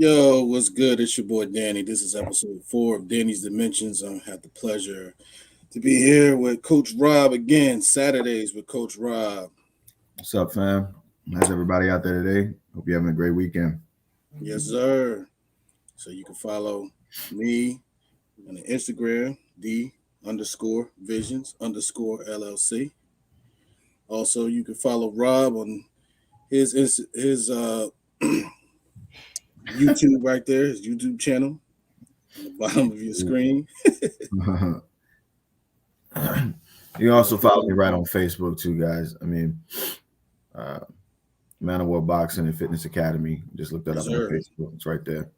Yo, what's good? It's your boy Danny. This is episode 4 of Danny's Dimensions. I have the pleasure to be here with Coach Rob again, Saturdays with Coach Rob. What's up, fam? How's everybody out there today? Hope you're having a great weekend. Yes, sir. So you can follow me on the Instagram, D_visions_LLC. Also, you can follow Rob on his YouTube right there, his YouTube channel on the bottom of your screen. You also follow me right on Facebook too, guys. Uh, Man of War Boxing and Fitness Academy. Just look that Yes, up on sir. Facebook. It's right there.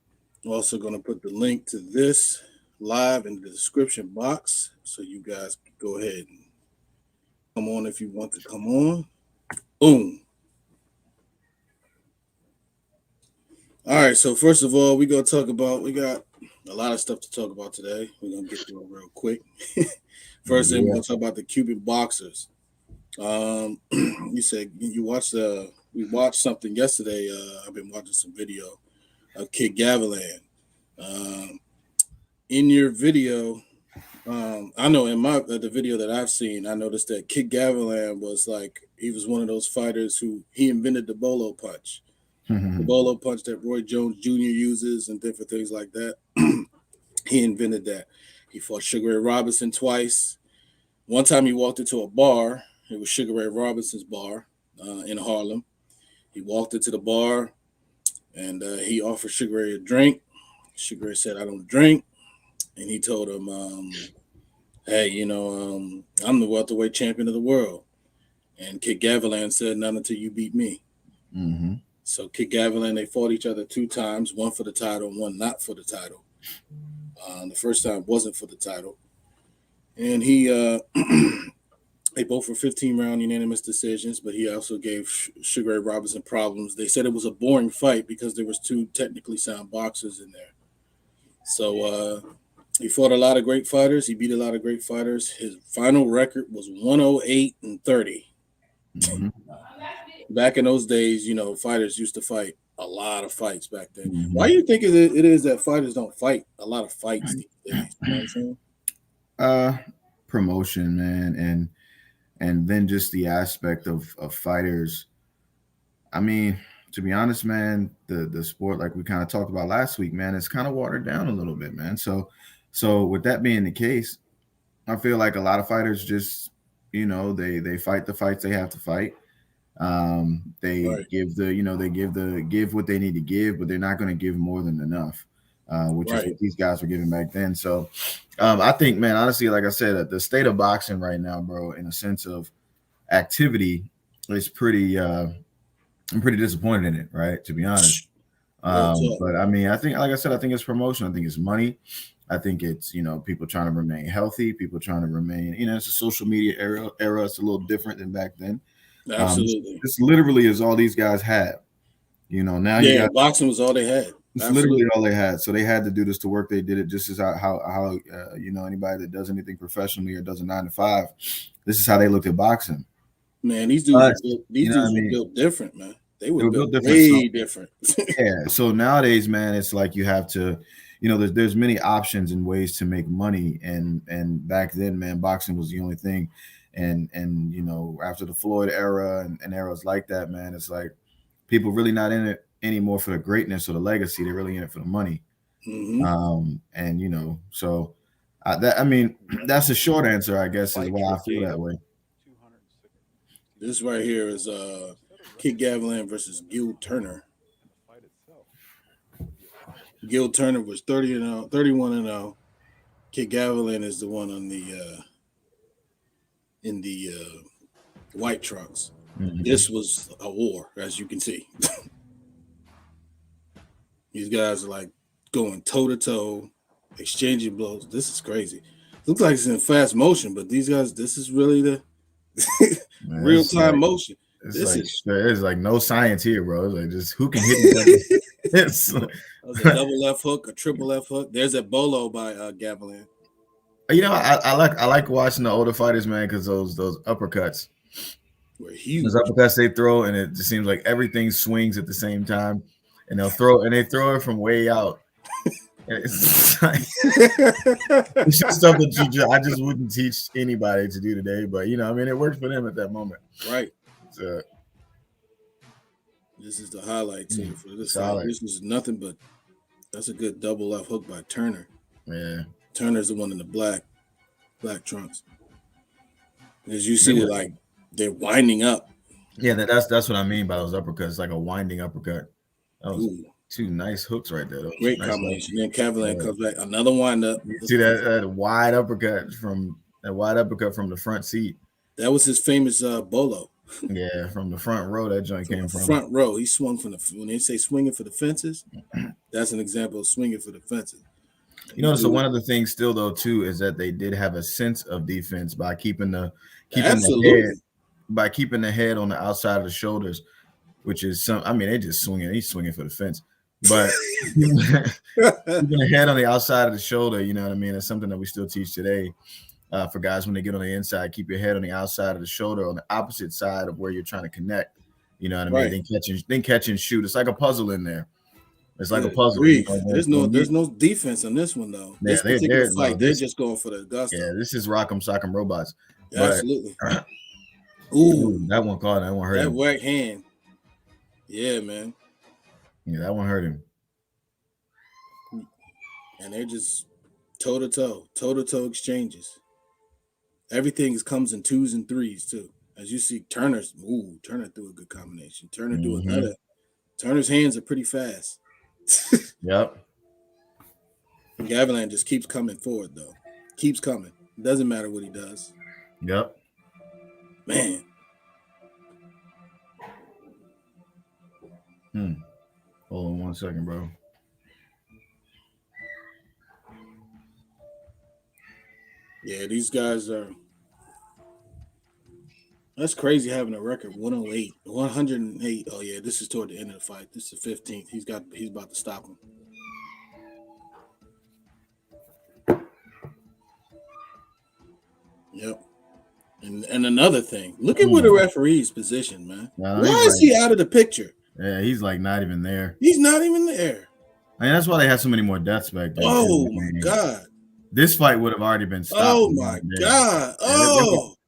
Also going to put the link to this live in the description box, so you guys can go ahead and come on if you want to come on. Boom. All right, so first of all, we got a lot of stuff to talk about today. We're going to get through it real quick. First thing, we're going to talk about the Cuban boxers. You said we watched something yesterday. I've been watching some video of Kid Gavilan. In your video, I know in the video that I've seen, I noticed that Kid Gavilan he was one of those fighters who he invented the bolo punch. The bolo punch that Roy Jones Jr. uses and different things like that. He invented that. He fought Sugar Ray Robinson twice. One time he walked into a bar. It was Sugar Ray Robinson's bar in Harlem. He walked into the bar and he offered Sugar Ray a drink. Sugar Ray said, "I don't drink." And he told him, "Hey, I'm the welterweight champion of the world." And Kid Gavilan said, "Not until you beat me." Mm-hmm. So Kid Gavilan, they fought each other 2 times, one for the title, one not for the title. The first time wasn't for the title. And he, they both were 15-round unanimous decisions, but he also gave Sugar Ray Robinson problems. They said it was a boring fight because there was 2 technically sound boxers in there. So he fought a lot of great fighters. He beat a lot of great fighters. His final record was 108-30. Mm-hmm. Back in those days, fighters used to fight a lot of fights back then. Mm-hmm. Why do you think it is that fighters don't fight a lot of fights these days? You know what I'm saying? Promotion, man, and then just the aspect of fighters. I mean, to be honest, man, the sport, like we kind of talked about last week, man, it's kind of watered down a little bit, man. So with that being the case, I feel like a lot of fighters just, they fight the fights they have to fight. They Right. give what they need to give, but they're not going to give more than enough, which is Right. what these guys were giving back then. So I think, man, honestly, like I said, the state of boxing right now, bro, in a sense of activity, is pretty. I'm pretty disappointed in it, right? To be honest. Real talk. But I mean, I think, like I said, I think it's promotion. I think it's money. I think it's people trying to remain healthy, people trying to remain. It's a social media era. It's a little different than back then. Absolutely. This literally is all these guys have. Now you got boxing was all they had. it's literally all they had. So they had to do this to work. They did it just as how anybody that does anything professionally or does a 9 to 5. This is how they looked at boxing. Man, these dudes were built different, man. They were built different. Way different. Yeah. So nowadays, man, it's like you have to, there's many options and ways to make money. And back then, man, boxing was the only thing. And after the Floyd era and eras like that, man, it's like people really not in it anymore for the greatness or the legacy. They're really in it for the money. Mm-hmm. So that's the short answer, I guess, is why I feel that way. This right here is Kid Gavilan versus Gil Turner. Gil Turner was 31-0. Kid Gavilan is the one on the in the white trunks. Mm-hmm. This was a war, as you can see. These guys are like going toe to toe, exchanging blows. This is crazy. Looks like it's in fast motion, but these guys, this is really the real time motion. There's like no science here, bro. It's like just who can hit It's a double left hook, a triple left hook. There's a bolo by Gavilan. I like watching the older fighters, man, because those uppercuts were huge. Those uppercuts they throw, and it just seems like everything swings at the same time. and they throw it from way out. And it's like, it's just stuff that I just wouldn't teach anybody to do today. But I mean, it worked for them at that moment. Right. So this is the highlights here for this fight. solid. This was nothing but that's a good double left hook by Turner. Yeah. Turner's the one in the black trunks. As you see, like they're winding up. Yeah, that's what I mean by those uppercuts. It's like a winding uppercut. That was two nice hooks right there. Great nice combination. Then Gavilan comes back, another wind up. You see that wide uppercut from the front seat. That was his famous bolo. Yeah, from the front row that joint came from. Front row. He swung from when they say swinging for the fences, that's an example of swinging for the fences. So one of the things still though too is that they did have a sense of defense by keeping the head on the outside of the shoulders, which is they just swinging. He's swinging for the fence, but keeping the head on the outside of the shoulder, you know what I mean? It's something that we still teach today. For guys when they get on the inside, keep your head on the outside of the shoulder on the opposite side of where you're trying to connect. You know what I mean? Then catch and shoot. It's like a puzzle in there. It's like a puzzle. There's no defense on this one though. Yeah, they're just going for the gusto. Yeah, this is Rock'em Sock'em Robots. Yeah, absolutely. Ooh, that one caught. That one hurt him. That whack hand. Yeah, man. Yeah, that one hurt him. And they're just toe-to-toe exchanges. Everything comes in 2s and 3s too. As you see, Turner threw a good combination. Turner do another. Turner's hands are pretty fast. Yep. Gavilan just keeps coming forward though. Keeps coming. It doesn't matter what he does. Yep. Man. Hold on 1 second, bro. Yeah, these guys are. That's crazy having a record 108. Oh yeah, this is toward the end of the fight. This is the 15th. He's about to stop him. Yep. And another thing, look at where the referee's position, man. Why is he out of the picture? Yeah, he's like not even there. He's not even there. I mean, that's why they had so many more deaths back then. Oh my God. This fight would have already been stopped. Oh my God.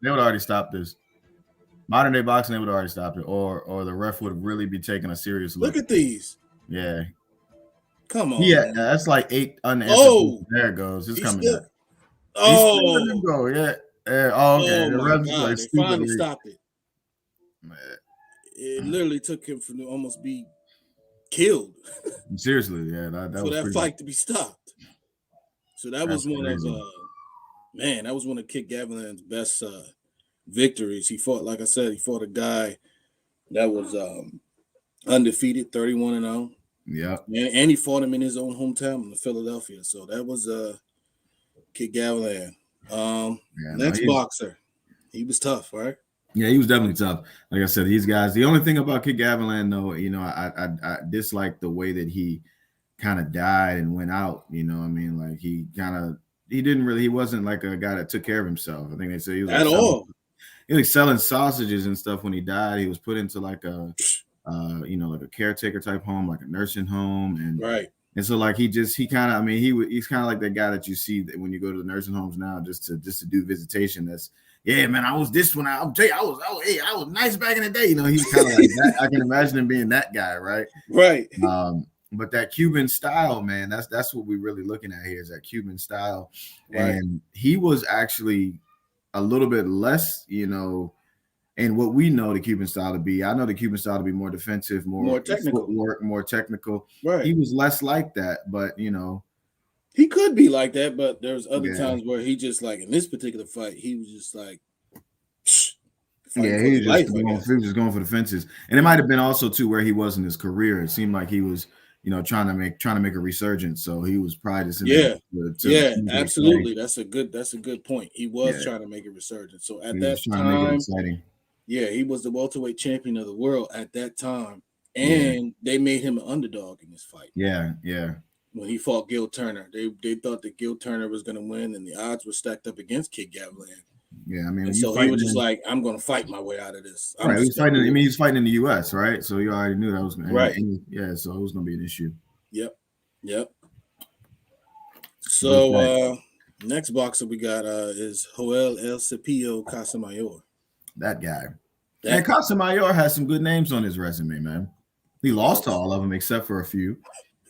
They would already stop this. Modern day boxing, they would already stop it, or the ref would really be taking a serious look. Look at these. Yeah. Come on. Yeah, that's like 8 unanswered. There it goes. It's coming back. Oh. Go. Yeah. Oh, okay. The ref they finally stopped it. Man. It literally took him to almost be killed. Seriously, yeah. That for was that fight to be stopped. So that was one of Kid Gavilan's best victories. He fought, like I said, a guy that was undefeated, 31-0. Yeah. And he fought him in his own hometown in Philadelphia. So that was Kid Gavilan. Next boxer. He was tough, right? Yeah, he was definitely tough. Like I said, these guys, the only thing about Kid Gavilan, though, I dislike the way that he kind of died and went out. You know what I mean? Like he wasn't like a guy that took care of himself. I think they say he was at all. He was like selling sausages and stuff when he died. He was put into like a caretaker type home, like a nursing home, and right. And so like he's kind of like that guy that you see that when you go to the nursing homes now just to do visitation. That's man, I was this one. I'll tell you, I was nice back in the day. You know, he's kind of like that. I can imagine him being that guy, right? Right. But that Cuban style, man, that's what we're really looking at here is that Cuban style. Right. And he was actually a little bit less, and what we know the Cuban style to be. I know the Cuban style to be more defensive, more technical, footwork, more technical. Right. He was less like that, but he could be like that. But there's other times where he just like in this particular fight, he was just like, he was just going for the fences. And it might have been also too where he was in his career. It seemed like he was, trying to make a resurgence. So he was probably just absolutely. That's a good point. He was trying to make a resurgence. So at that time, he was the welterweight champion of the world at that time, and they made him an underdog in this fight. Yeah. When he fought Gil Turner, they thought that Gil Turner was going to win, and the odds were stacked up against Kid Gavilan. Yeah, I mean, And when you so he was fighting just in like, I'm going to fight my way out of this. I'm right, just he's going to fighting. I do mean, it. he's fighting in the U.S., right? So you already knew that was Right. yeah. So it was going to be an issue. Yep. Yep. But that So next boxer we got is Joel El Cepillo Casamayor. that guy, man, That guy. Casamayor has some good names on his resume, man. He lost to Yes. all of them except for a few,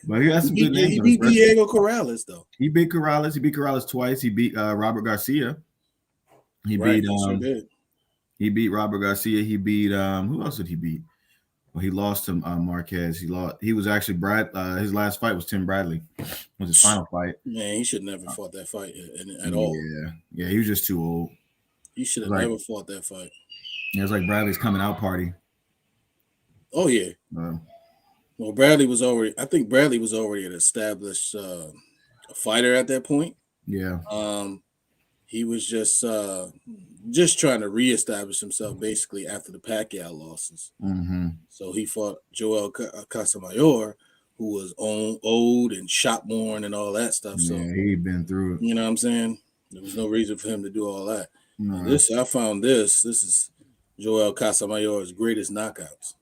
but he has some good He names on his beat resume. Diego Corrales though. He beat Corrales. He beat Corrales twice. He beat Robert Garcia. He Right. beat He sure did. he beat Robert Garcia. He beat who else did he beat? Well, he lost to Marquez. He was actually his last fight was Tim Bradley. Was his final fight. Man, he should never fought that fight at all. Yeah, he was just too old. He should have Like never fought that fight. it was like Bradley's coming out party. Oh yeah. Well, Bradley was already. I think Bradley was already an established fighter at that point. Yeah. He was just trying to reestablish himself basically after the Pacquiao losses. Mm-hmm. So he fought Joel Casamayor, who was old and shot worn and all that stuff. So he'd been through it. You know what I'm saying? There was no reason for him to do all that. No. I found this. This is Joel Casamayor's greatest knockouts.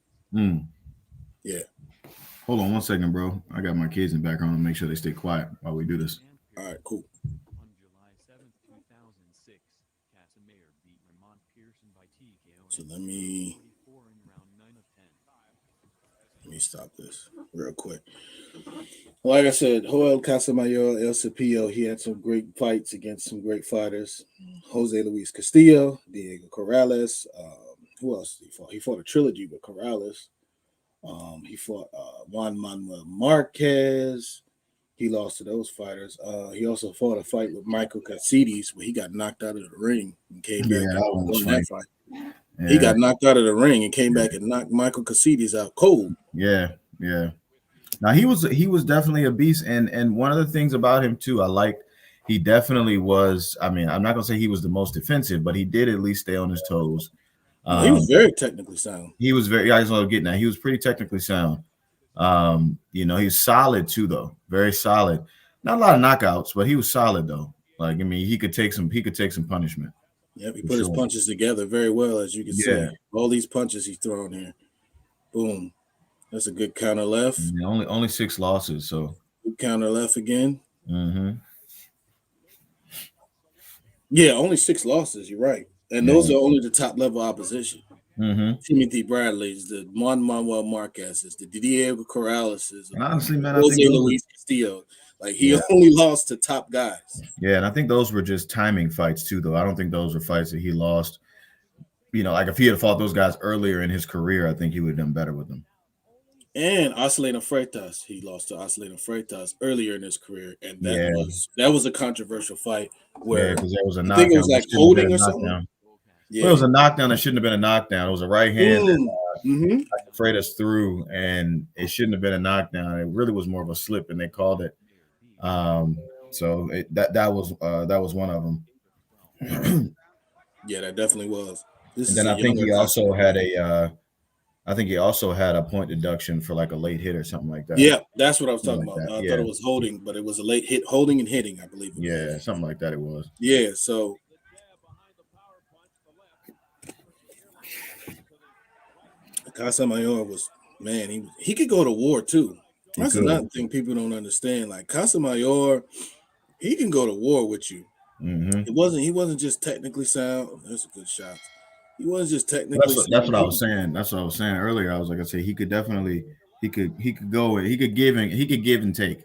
Yeah. Hold on 1 second, bro. I got my kids in the background to make sure they stay quiet while we do this. All right, cool. On July 7th, 2006, Casimir beat Ramon Pearson by TKO. So let me stop this real quick. Like I said, Joel Casamayor, El Cepillo, he had some great fights against some great fighters. Jose Luis Castillo, Diego Corrales. Who else did he fought? He fought a trilogy with Corrales. He fought Juan Manuel Marquez. He lost to those fighters. He also fought a fight with Michael Caceres where he got knocked out of the ring and came back and won that fight. Yeah. He got knocked out of the ring and came back and knocked Michael Caceres out cold. Yeah. Now he was definitely a beast, and one of the things about him too, I liked. He definitely was. I mean, I'm not gonna say he was the most defensive, but he did at least stay on his toes. He was very technically sound. He was very. I was getting that. He was pretty technically sound. He's solid too, though. Very solid. Not a lot of knockouts, but he was solid though. Like, I mean, he could take some punishment. Yeah, he put his punches together very well, as you can see. All these punches he's thrown here. Boom. That's a good counter left. Yeah, only 6 losses, so good counter left again. Mm-hmm. Yeah, only 6 losses. You're right, and those are only the top level opposition. Mm-hmm. Timothy Bradley's, the Juan Manuel Marquez's, the Diego Corrales', honestly, man, Jose Luis Castillo. Like he only lost to top guys. Yeah, and I think those were just timing fights too, though. I don't think those were fights that he lost. Like if he had fought those guys earlier in his career, I think he would have done better with them. And Osvaldo Freitas, he lost to Osvaldo Freitas earlier in his career, and that was a controversial fight where because there was a knockdown. I think it was like holding or something. Yeah, it was a knockdown that shouldn't have been a knockdown. It was a right hand that Freitas threw, and it shouldn't have been a knockdown. It really was more of a slip, and they called it. So that was one of them. Yeah, that definitely was. And then I think he also had a point deduction for like a late hit or something like that. Yeah, that's what I was talking about. I thought it was holding, but it was a late hit, holding and hitting, I believe. Yeah, something like that it was. Yeah, so Casamayor was, man, he could go to war too. That's another thing people don't understand. Like Casamayor, he can go to war with you. Mm-hmm. He wasn't just technically sound. That's a good shot. He wasn't just technically. That's what I was saying. That's what I was saying earlier. I was like, I said he could definitely he could go and he could give and take.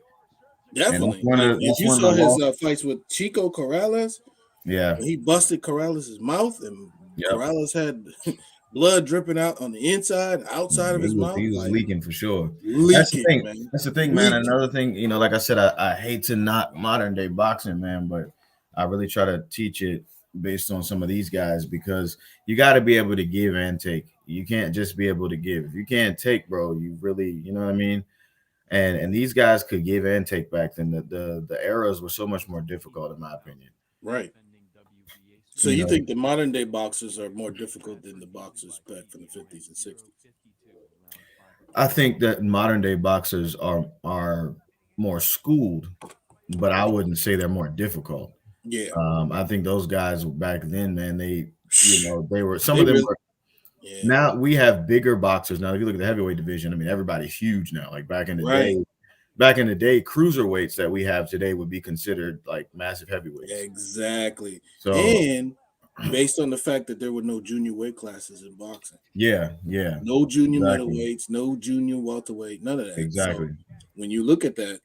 Definitely. If you saw his fights with Chico Corrales, he busted Corrales' mouth, and Corrales had blood dripping out on the inside, outside of his mouth. He was leaking for sure. That's the thing, man. That's the thing, man. Another thing, like I said, I hate to knock modern day boxing, man, but I really try to teach it based on some of these guys because you got to be able to give and take. You can't just be able to give. If you can't take, bro, you really, you know what I mean? And these guys could give and take back then. The eras were so much more difficult, in my opinion. Right. So you think the modern day boxers are more difficult than the boxers back from the 50s and 60s? I think that modern day boxers are more schooled, but I wouldn't say they're more difficult. Yeah. I think those guys back then, man, they were some They of them really, were. yeah. Now we have bigger boxers. Now, if you look at the heavyweight division, I mean, everybody's huge now. Like back in the Right. day, cruiserweights that we have today would be considered like massive heavyweights. Exactly. So, And based on the fact that there were no junior weight classes in boxing, yeah, no junior exactly, middleweights, no junior welterweight, none of that. exactly. So when you look at that,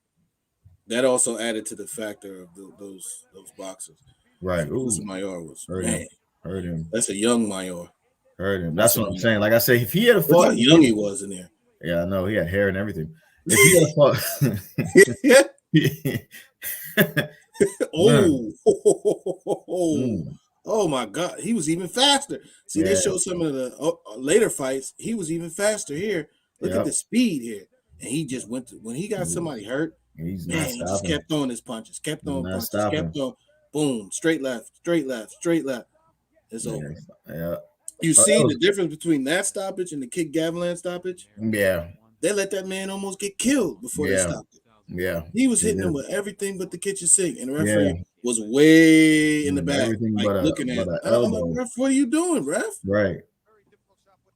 that also added to the factor of those boxers. Right. Ooh, Mayor was, heard man, him. that's a young Mayor. That's what I'm saying. Like I say, if he had Look fought, how young he was in there. yeah, I know he had hair and everything. If he had fought, Oh my God, he was even faster. See, they showed some of the later fights. He was even faster here. Look at the speed here, and he just went to when he got somebody hurt. He's Man, not he just stopping. kept throwing his punches, kept throwing punches, stopping. kept throwing. Boom, straight left, straight left, straight left. It's over. Yeah. You see the difference between that stoppage and the Kid Gavilan stoppage? Yeah. They let that man almost get killed before they stopped it. Yeah. He was hitting him with everything but the kitchen sink, and the referee was way in the back, everything like looking at. I'm like, ref, what are you doing, ref? Right.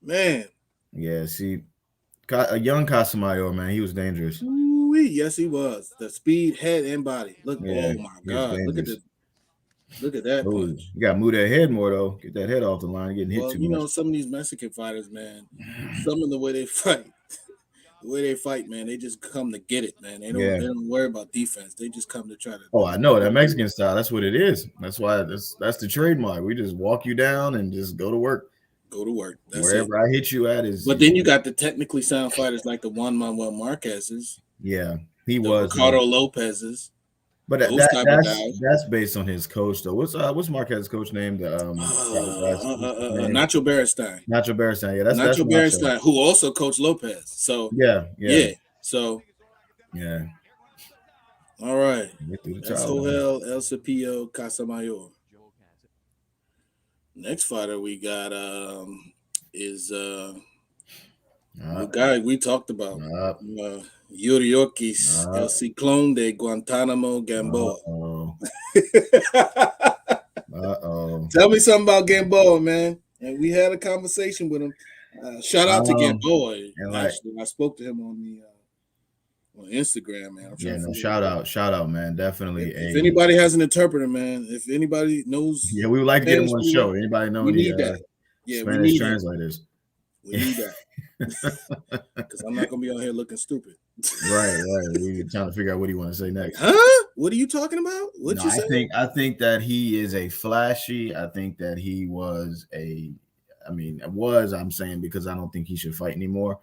Man. Yeah. See, a young Casamayor, man, he was dangerous. Ooh-wee. Yes, he was. The speed, head, and body. Look, oh my God, look at that punch. You got to move that head more though. Get that head off the line. Getting hit too much. You know, some of these Mexican fighters, man, some of the way they fight. The way they fight, man, they just come to get it, man. They don't worry about defense. They just come to try to. Oh, I know that Mexican style. That's what it is. That's why that's the trademark. We just walk you down and just go to work. Go to work. That's wherever I hit you at is. But then you got the technically sound fighters like the Juan Manuel Marquez's. Yeah, he was Ricardo Lopez's. But that's based on his coach though. What's Marquez's coach name? Nacho Beristain. Nacho Beristain. Yeah, that's Nacho Beristain, who also coached Lopez. So yeah. So yeah. All right. That's Joel El Cepillo Casamayor. Next fighter we got is the guy we talked about. Yuriokis El Ciclón de Guantánamo, Gamboa. Tell me something about Gamboa, man. And we had a conversation with him. Shout out to Gamboa. Actually, I spoke to him on Instagram, man. Shout out, man. Definitely. If anybody has an interpreter, man. If anybody knows, we would like to get him on the show. Anybody know any Spanish translators? We need that. Because I'm not gonna be out here looking stupid. Right. We're trying to figure out what you want to say next. Huh? What are you talking about? What you say? I think that he is a flashy. I think that he was I'm saying because I don't think he should fight anymore.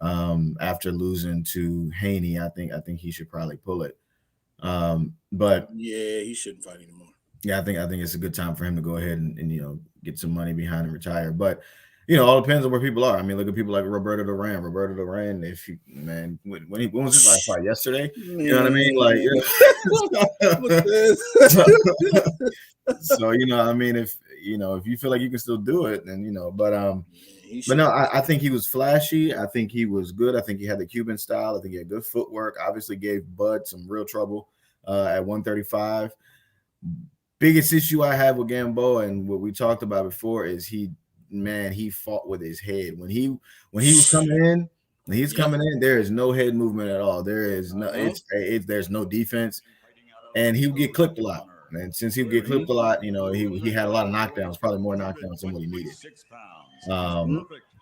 After losing to Haney, I think he should probably pull it. But yeah, he shouldn't fight anymore. Yeah, I think it's a good time for him to go ahead and get some money behind and retire. But all depends on where people are. I mean, look at people like Roberto Duran. If you when was his last fight? Yesterday? You know what I mean? Like, so I mean, if you feel like you can still do it, then but no, I think he was flashy. I think he was good. I think he had the Cuban style. I think he had good footwork. Obviously, gave Bud some real trouble at 135. Biggest issue I have with Gamboa and what we talked about before is he fought with his head. When he was coming in, there is no head movement at all. There is no there's no defense, and he would get clipped a lot. And since he would get clipped a lot, he had a lot of knockdowns, probably more knockdowns than what he needed.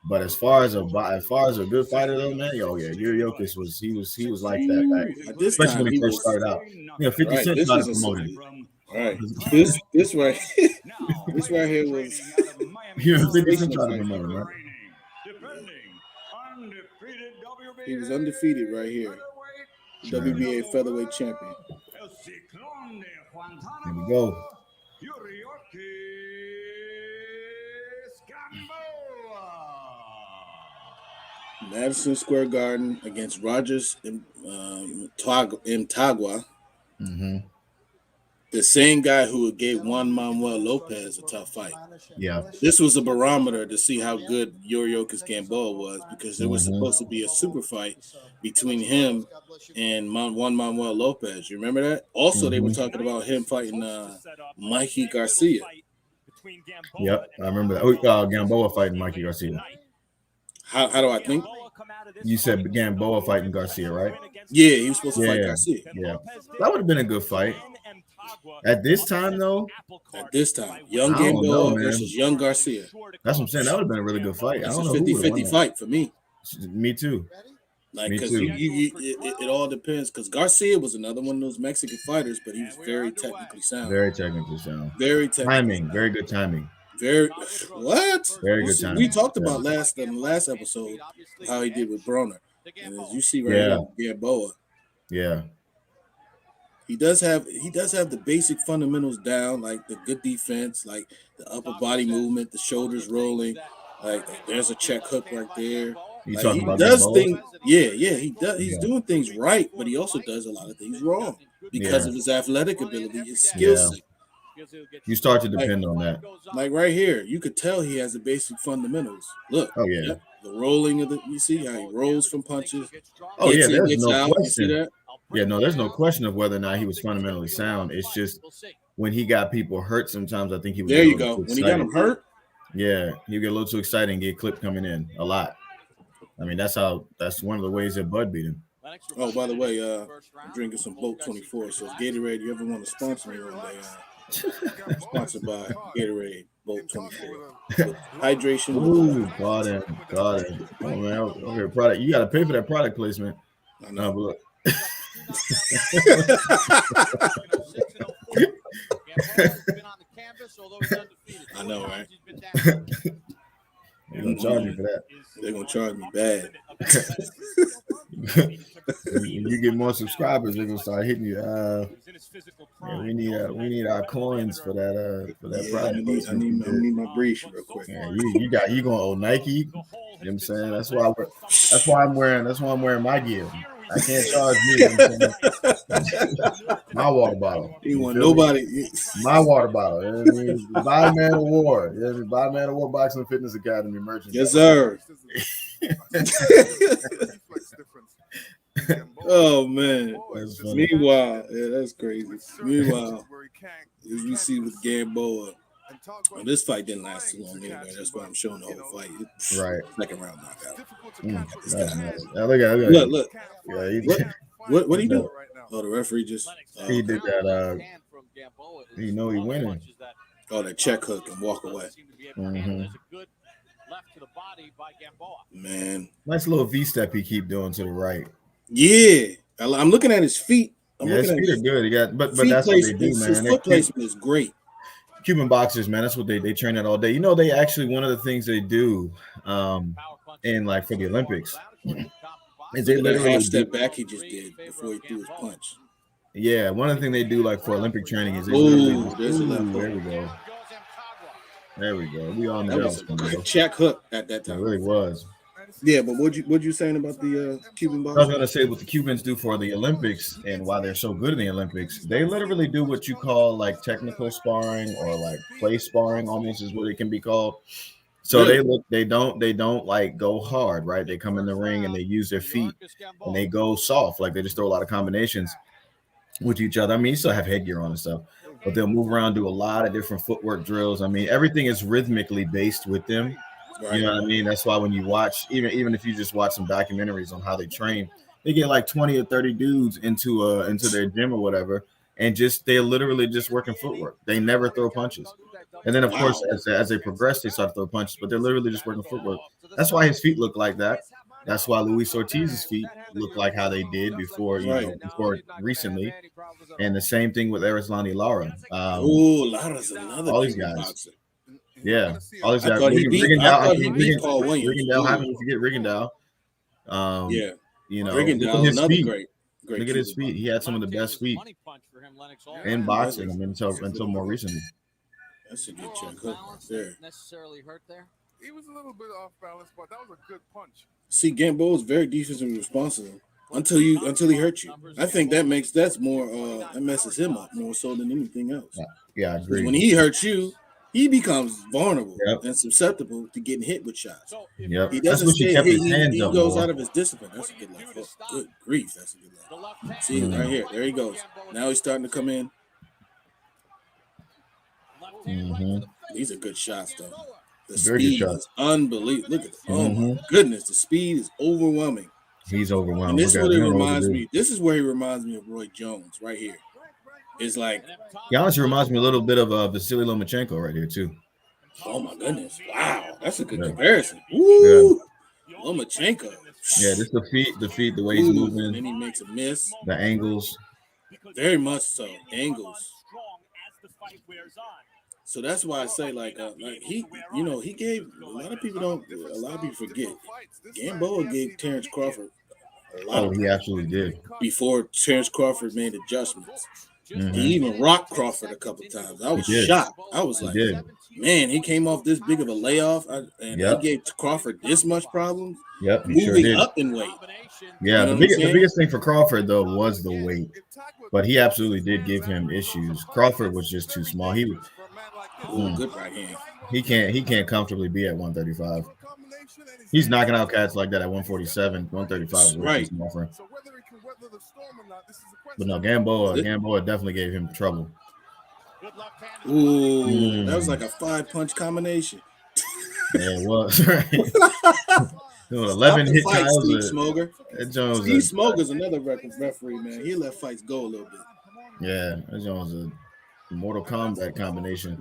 But as far as a good fighter though, man, Yuriokis was like that back, especially when he first started out. 50 Cent started promoting. Right. This right this right here was 50 Cent started promoting, right? He was undefeated right here. WBA featherweight champion. Here we go. Madison Square Garden against Rogers Mtagwa. The same guy who gave Juan Manuel Lopez a tough fight. Yeah. This was a barometer to see how good Yuriorkis Gamboa was, because there was supposed to be a super fight between him and Juan Manuel Lopez. You remember that? Also, they were talking about him fighting Mikey Garcia. Yep, I remember that. Oh, Gamboa fighting Mikey Garcia. How do I think? You said Gamboa fighting Garcia, right? Yeah, he was supposed to fight Garcia. Yeah, that would have been a good fight. At this time, though, At this time, young I don't Gamboa know, man. versus young Garcia. That's what I'm saying. That would have been a really good fight. I It's don't a know who would have 50-50 won fight for me. that. Me too. Like, Me because too. it all depends. Because Garcia was another one of those Mexican fighters, but he was very technically sound. Very technically sound. Very technical. Timing, very good timing. Very what? Very good timing. We talked Yeah. about in the last episode how he did with Broner. And as you see right here, Gamboa, Yeah, he does have the basic fundamentals down, like the good defense, like the upper body movement, the shoulders rolling, like there's a check hook right there. you Like, talking he about does Gamboa? things, he does. He's doing things right, but he also does a lot of things wrong because of his athletic ability, his skill set. You start to depend on that. Like right here, you could tell he has the basic fundamentals. Look, Oh yeah. the rolling of you see how he rolls from punches. Oh yeah, there's gets no out. You see question. that? Yeah, no, there's no question of whether or not he was fundamentally sound. It's just when he got people hurt, sometimes I think he was. There you go. When he got him hurt, yeah, you get a little too excited and get clipped coming in a lot. I mean, that's one of the ways that Bud beat him. Oh, by the way, I'm drinking some Boat 24. So Gatorade, you ever want to sponsor me one day? Sponsored by Gatorade Boat 24. Hydration. Ooh, got it. Oh man, okay, product. You got to pay for that product placement. I know. But look. I know, right? They're gonna charge me for that. They're gonna charge me bad. When you get more subscribers, they're gonna start hitting you. We need our coins for that product. I need my breach real quick. Yeah, you gonna owe Nike. You know what I'm saying? That's why I'm wearing my gear. I can't charge me. My water bottle. You want nobody. My water bottle. You know what I mean? Buy Man of War. You know what I mean? Buy Man of War Boxing Fitness Academy merchandise. Yes, sir. Oh man. Meanwhile, that's crazy. Meanwhile, as we see with Gamboa, this fight didn't last too long anyway. That's why I'm showing the whole fight. Right. Second round knockout. Look. Yeah, what do you do? Oh, the referee just he did that. He know he winning. Oh, that check hook and walk away. Mm-hmm. Man, nice little V step he keep doing to the right. Yeah, I'm looking at his feet. His feet are good. He got, but that's what they do, man. His foot placement is great. Cuban boxers, man, that's what they train at all day. You know, they actually one of the things they do, in like for the Olympics, is they literally half step back he just did before he threw his punch. Yeah, one of the things they do like for Olympic training is they there we go. We all know that was a good check hook at that time. It really was. Yeah, but what you saying about the Cuban boxers? I was gonna say what the Cubans do for the Olympics and why they're so good in the Olympics. They literally do what you call like technical sparring or like play sparring, almost is what it can be called. So they don't like go hard, right? They come in the ring and they use their feet and they go soft, like they just throw a lot of combinations with each other. I mean, you still have headgear on and stuff, but they'll move around, do a lot of different footwork drills. I mean, everything is rhythmically based with them. Right. You know what I mean? That's why when you watch, even if you just watch some documentaries on how they train, they get like 20 or 30 dudes into their gym or whatever, and they're literally just working footwork. They never throw punches. And then of course, as they progress, they start to throw punches, but they're literally just working footwork. That's why his feet look like that. That's why Luis Ortiz's feet look like how they did before recently. And the same thing with Erislandy Lara. Lara's another all these guys. boxer. Yeah, all these guys. Rigondeaux. Rigondeaux. How can we forget Rigondeaux? Rigondeaux, another great. Look at his feet. He had some of the best feet in boxing until more recently. That's a good check hook right there. Necessarily hurt there. He was a little bit off balance, but that was a good punch. See, Gamboa is very defensively responsible. until he hurts you. I think that's more that messes him up more so than anything else. Yeah, I Because agree. when he hurts you, he becomes vulnerable Yep. and susceptible to getting hit with shots. Yep. He That's doesn't what he stay. kept his hands He up goes more. out of his discipline. That's a good left hook. Good grief, that's a good left. See right here. There he goes. Now he's starting to come in. These are good shots, though. The Very good speed shot. is unbelievable. Look at it. Oh my goodness, the speed is overwhelming. He's overwhelmed. And this is Look what at it him. reminds me. This is where he reminds me of Roy Jones right here. It's like He honestly reminds me a little bit of Vasily Lomachenko right here too. oh my goodness! Wow, that's a good Yeah. comparison. Woo! Lomachenko. Yeah, just the feet, the way he's moving, and then he makes a miss. the angles. Very much so, angles. So that's why I say like he, he gave a lot of people forget. Gamboa gave Terrence Crawford a lot. Oh, he absolutely did. Before Terrence Crawford made adjustments. He even rocked Crawford a couple times. I was shocked. I was like, man, he came off this big of a layoff and he gave Crawford this much problems. Yep, he moving sure did. up in weight. Yeah, the biggest thing for Crawford though was the weight, but he absolutely did give him issues. Crawford was just too small. He good right hand. He can't comfortably be at 135. He's knocking out cats like that at 147, 135. Right. But no, Gamboa definitely gave him trouble. Ooh, that was like a 5-punch combination. Yeah, it was. Right. 11 hit tiles. Steve Smoger. Steve Smoger's another referee, man. He let fights go a little bit. Yeah, that Jones a Mortal Kombat combination.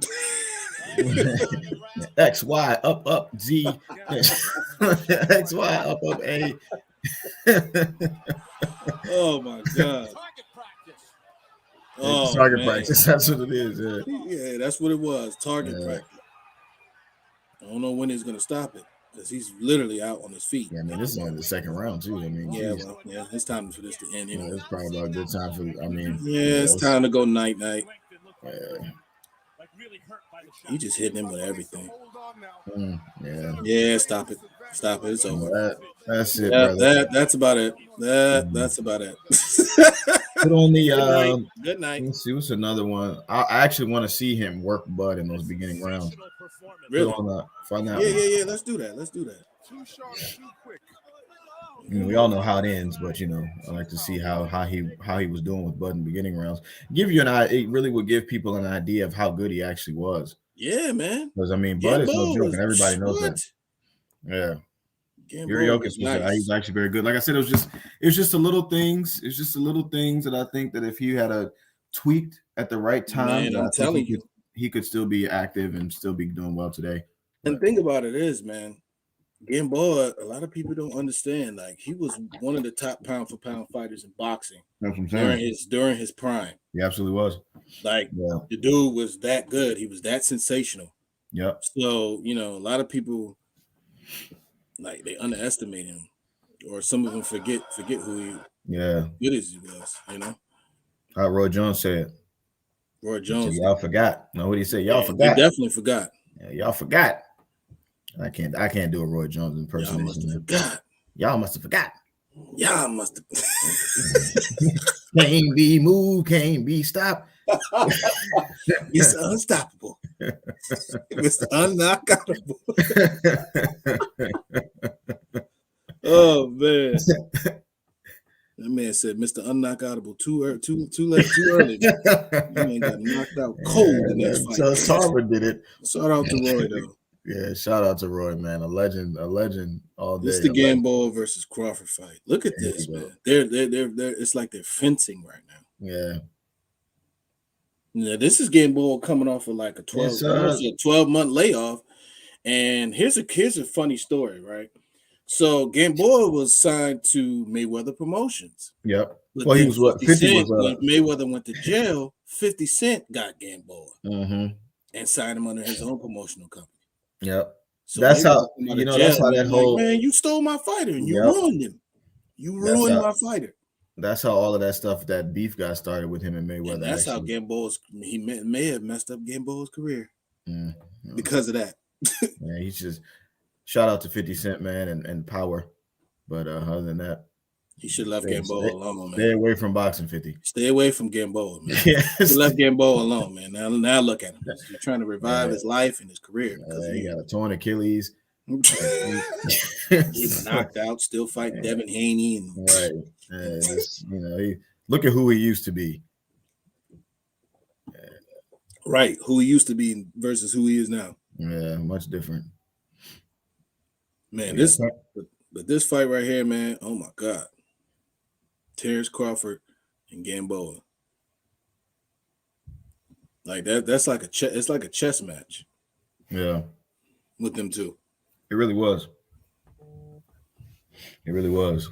X, Y, up, Z. X, Y, up, A. Oh, my God. Target practice. That's what it is. Yeah, that's what it was. Target practice. I don't know when he's going to stop it because he's literally out on his feet. Yeah, I mean, this is only the second round, too. I mean, it's time for this to end. Yeah, it's probably about a good time for, it's time to go night-night. Yeah. He just hitting him with everything. Yeah, stop it. It's over. That's it, brother. That's about it. That's about it. Put on the good night. Let's see what's another one. I actually want to see him work Bud in those beginning rounds. Really? Find that. Yeah. Let's do that. We all know how it ends, but I like to see how he was doing with Bud in the beginning rounds. It really would give people an idea of how good he actually was. Yeah, man. Because Bud is no joke, and everybody knows that. Yeah. Yuriokis was actually very good. Like I said, it was just the little things. It's just the little things that I think that if he had a tweaked at the right time, man, I'm telling you, he could still be active and still be doing well today. And the thing about it is, man, Gamboa, a lot of people don't understand. Like he was one of the top pound for pound fighters in boxing. That's what I'm saying. During his prime. He absolutely was. Like the dude was that good. He was that sensational. Yep. So a lot of people like they underestimate him, or some of them forget who he good as he was. How Roy Jones said. Roy Jones. Y'all forgot. No, what did he say? Y'all forgot. He definitely forgot. Yeah, y'all forgot. I can't do a Roy Jones impersonation. Y'all must have forgot. Y'all must have. Can't be moved, can't be stopped. It's unstoppable. Mr. Unknockable. Oh man. That man said Mr. Unknockable too early. That man got knocked out cold the next fight. So Tarver did it. Shout out to Roy though. Yeah, shout out to Roy, man. A legend all day. This is the Gamboa versus Crawford fight. Look at this, man. They're it's like they're fencing right now. Yeah. Yeah, this is Gamboa coming off of like a 12-month layoff. And here's a funny story, right? So Gamboa was signed to Mayweather Promotions. Yep. Well, he was what? 50 was when Mayweather went to jail, 50 Cent got Gamboa and signed him under his own promotional company. Yep. So that's how that's how that whole man, you stole my fighter and you ruined him. You ruined my fighter. That's how all of that stuff, that beef got started with him and Mayweather. And that's how Gamboa's may have messed up Gamboa's career because of that. Yeah, he's just shout out to 50 Cent, man, and power. But other than that, He should have left Stay, Gamboa stay, alone, stay man. away from boxing 50. Stay away from Gamboa, man. Yeah, He left Gamboa alone, man. Now look at him. He's trying to revive his life and his career because he got a torn Achilles. He's knocked out, still fighting Devin Haney. And right. Look at who he used to be. Right, who he used to be versus who he is now. Yeah, much different. Man, this fight right here, man, oh my God. Terrence Crawford and Gamboa. Like that's like it's like a chess match. Yeah. With them two. It really was. It really was.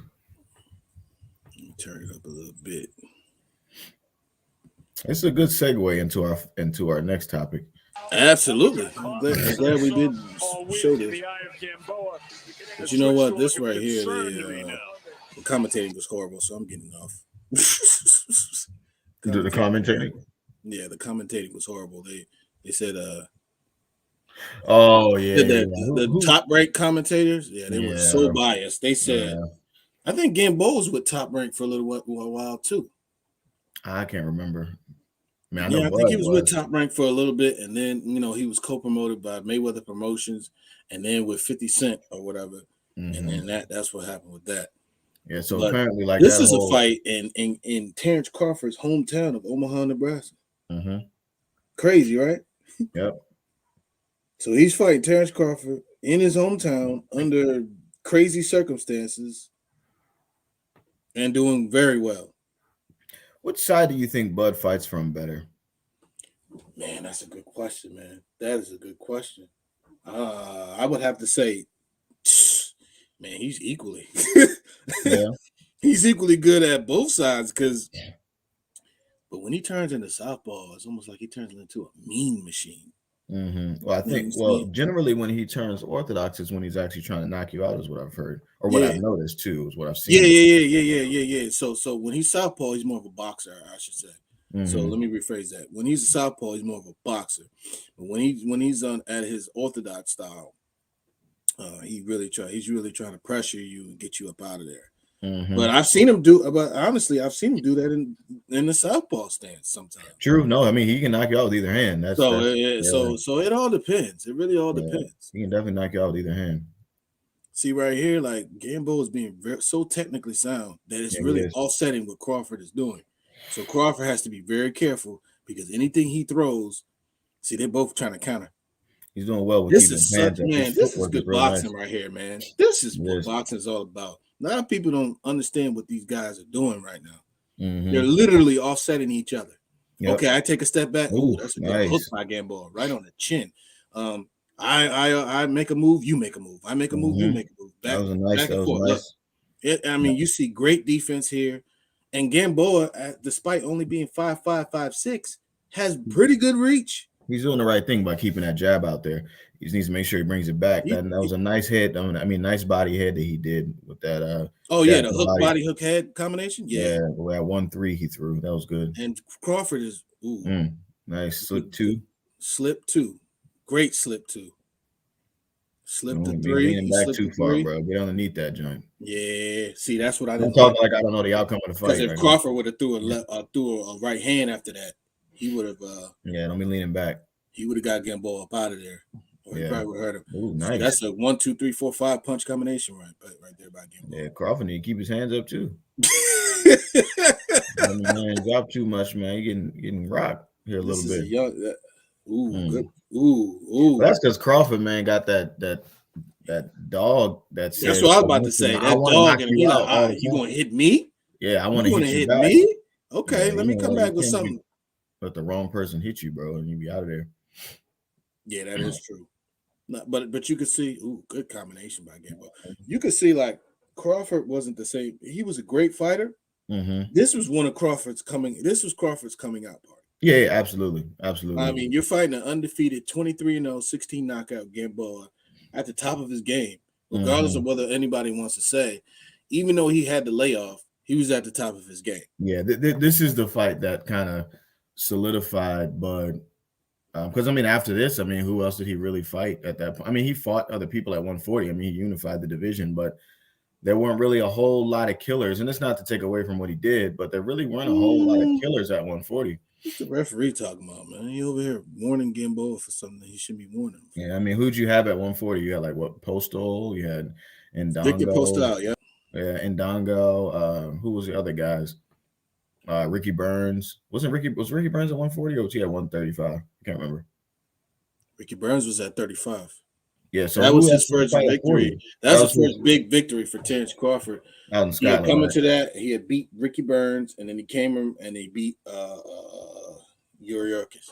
Let me turn it up a little bit. It's a good segue into our next topic. Absolutely. I'm glad we did show this. But you know what? This right here, the commentating was horrible, so I'm getting off. The commentating? Yeah, the commentating was horrible. They said the Top Rank commentators, they were so biased. They said I think Gamboa was with Top Rank for a while too. I can't remember. I think he was with Top Rank for a little bit, and then he was co-promoted by Mayweather Promotions, and then with 50 Cent or whatever, and then that's what happened with that. Yeah, so apparently, like this is a fight in Terrence Crawford's hometown of Omaha, Nebraska. Crazy, right? Yep. So he's fighting Terrence Crawford in his hometown under crazy circumstances and doing very well. Which side do you think Bud fights from better? Man, that's a good question, man. That is a good question. I would have to say, man, he's equally. He's equally good at both sides but when he turns into southpaw, it's almost like he turns into a mean machine. Well, I think generally when he turns orthodox is when he's actually trying to knock you out, is what I've heard, or what I've noticed too, is what I've seen. Yeah. So when he's southpaw, he's more of a boxer, I should say. So let me rephrase that. When he's a southpaw, he's more of a boxer. But when he's at his orthodox style, he's really trying to pressure you and get you up out of there. But I've seen him do that in the southpaw stance sometimes. True. No, I mean he can knock you out with either hand. So it all depends. It really all depends. He can definitely knock you out with either hand. See right here, like Gamboa is being so technically sound that it's really offsetting what Crawford is doing. So Crawford has to be very careful because anything he throws, see, they're both trying to counter. He's doing well with this is good boxing right here, man. This is what boxing is all about. A lot of people don't understand what these guys are doing right now. They're literally offsetting each other. Yep. Okay, I take a step back. Ooh, that's a good hook by Gamboa, right on the chin. I make a move, you make a move. I make a move, you make a move. Back and forth. Nice. You see great defense here. And Gamboa, despite only being 5'5", 5'6", has pretty good reach. He's doing the right thing by keeping that jab out there. He just needs to make sure he brings it back. That was a nice head. Nice body head that he did with that. The hook body hook head combination. Yeah, that 1-3 he threw. That was good. And Crawford is nice slip two. Great slip two. Slip to three. Leaning back too far, bro. Get underneath that joint. Yeah. See, that's what I didn't talk like I don't know the outcome of the fight. Because if Crawford would have threw a right hand after that, he would have. Don't be leaning back. He would have got Gamboa up out of there. Or he probably would have hurt him. Ooh, nice. So that's a 1, 2, 3, 4, 5 punch combination right there by Gamboa. Yeah, Crawford need to keep his hands up too. Man, drop too much, man. You getting rocked here a little bit. Good. Well, that's because Crawford, man, got that dog. That's what I was about to say. That dog, and he like, you gonna hit me? Yeah, I want to hit you me. Okay, let me come back with something. Let the wrong person hit you, bro, and you be out of there. Yeah, that is true. But you could see, good combination by Gamboa. You could see like Crawford wasn't the same. He was a great fighter. This was Crawford's coming out party. Yeah, absolutely. I mean, you're fighting an undefeated 23-0, 16 knockout Gamboa at the top of his game, regardless of whether anybody wants to say. Even though he had the layoff, he was at the top of his game. Yeah, this is the fight that kind of solidified Bud. Because after this, who else did he really fight at that point? He fought other people at 140. He unified the division, but there weren't really a whole lot of killers, and it's not to take away from what he did, but there really weren't a whole lot of killers at 140. What's the referee talking about, man? He over here warning Gamboa for something that he shouldn't be warning. Yeah, I mean, who'd you have at 140? You had like what, Postal? You had Victor Postal, Ndongo. Yeah, Ndongo. Who was the other guys? Ricky Burns. Was Ricky Burns at 140 or was he at 135? I can't remember. Ricky Burns was at 35. Yeah, so that was his first victory. That was his first big victory for Terrence Crawford. Out in Scotland, coming to that, he had beat Ricky Burns, and then he came and he beat Yuriorkis.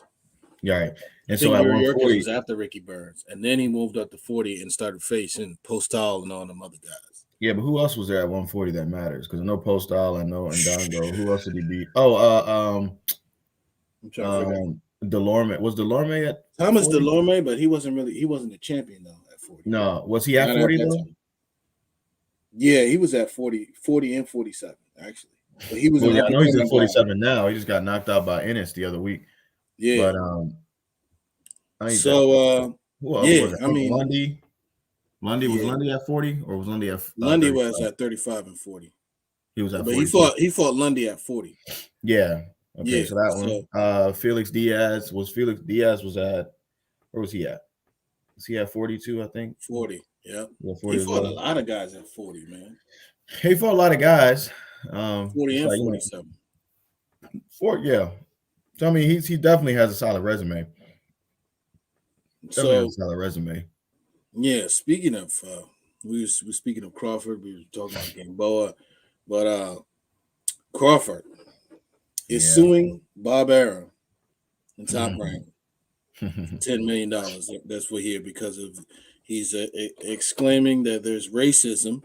Yeah, right. And so at 140 was after Ricky Burns, and then he moved up to 40 and started facing Postal and all them other guys. Yeah, but who else was there at 140 that matters? Because I know Postal, I know Ndongo. Who else did he beat? I'm trying to figure. Delorme. Was Delorme at Thomas 40? Delorme, but he wasn't a champion though at 40. No, was he at 40 though? Yeah, he was at 40 and 47 actually. But he was. I know he's at 47 now. He just got knocked out by Ennis the other week. Yeah. But so who else was it? I mean, Lundy. Was Lundy at 40 or was Lundy at? Lundy was at 35 and 40. He was at. But 40. he fought Lundy at 40. Yeah. Okay, so that one. Felix Diaz was at, where was he at? Was he at 42, I think? 40, yeah. 40 he fought a lot of guys at 40, man. He fought a lot of guys. 40 and 47. Yeah. So, I mean, he definitely has a solid resume. Yeah, speaking of, we were speaking of Crawford, we were talking about Gamboa, but Crawford is suing Bob Arum in Top Rank $10 million. That's what here because of he's exclaiming that there's racism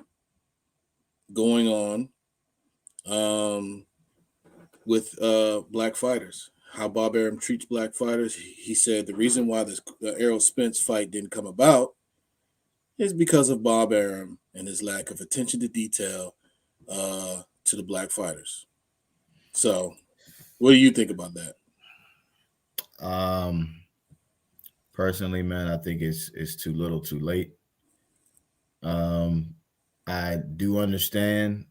going on with black fighters. How Bob Arum treats black fighters. He said the reason why the Errol Spence fight didn't come about is because of Bob Arum and his lack of attention to detail to the black fighters. So, what do you think about that? Personally, man, I think it's too little, too late. I do understand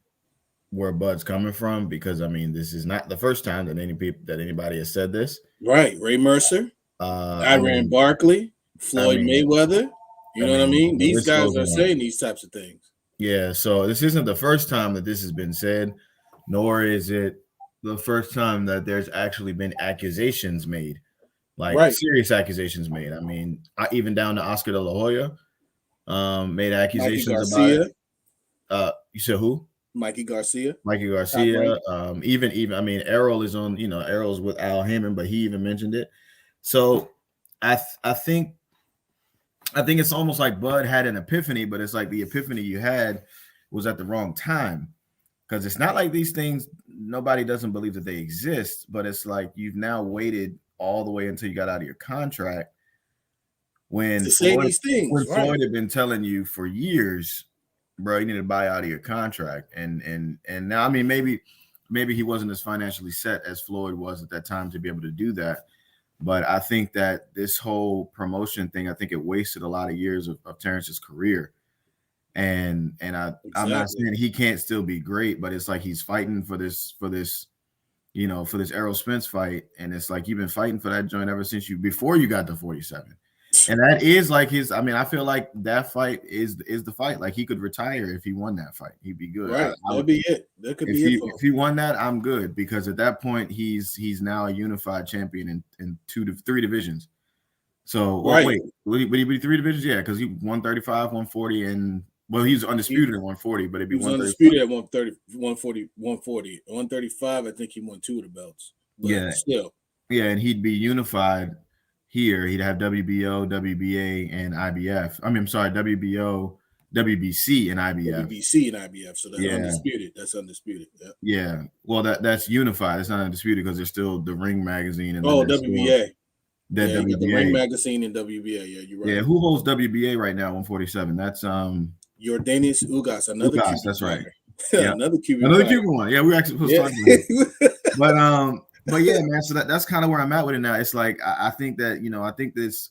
where Bud's coming from because I mean this is not the first time that anybody has said this. Right, Ray Mercer, Iran Barkley, Floyd Mayweather. You know what I mean? These guys are saying these types of things. Yeah, so this isn't the first time that this has been said, nor is it the first time that there's actually been accusations made, serious accusations made. I mean, even down to Oscar De La Hoya, made accusations about it. You said who? Mikey Garcia. Even I mean, Errol is on. Errol's with Al Hammond, but he even mentioned it. So I think it's almost like Bud had an epiphany, but it's like the epiphany you had was at the wrong time. Because it's not like these things, nobody doesn't believe that they exist, but it's like you've now waited all the way until you got out of your contract when Floyd had been telling you for years, bro, you need to buy out of your contract. And now, I mean, maybe he wasn't as financially set as Floyd was at that time to be able to do that. But I think that this whole promotion thing, I think it wasted a lot of years of Terrence's career. And I'm not saying he can't still be great, but it's like he's fighting for this Errol Spence fight. And it's like you've been fighting for that joint ever since before you got to 47. And that is like I feel like that fight is the fight. Like he could retire if he won that fight. He'd be good. Right. That'd be it. That could be it. If he won that, I'm good because at that point he's now a unified champion in 2 to 3 divisions. So wait, would he be 3 divisions? Yeah, because he 135, 140, and he's undisputed at 140, but it'd be undisputed at 130, 140, 140. 135, I think he won 2 of the belts. But still. Yeah, and he'd be unified. Here, he'd have WBO, WBA, and IBF. I'm sorry, WBO, WBC, and IBF. WBC and IBF. So that's undisputed. That's undisputed. Yep. Yeah. Well, that's unified. It's not undisputed because there's still the Ring magazine and WBA. WBA. The Ring magazine and WBA. Yeah, you're right. Yeah. Who holds WBA right now? 147. That's Jordanis Ugas. Another Cuban. That's right. Yeah. Another Cuban one. Yeah, we actually supposed to talk about it. But yeah, man. So that's kind of where I'm at with it now. It's like I think that I think this.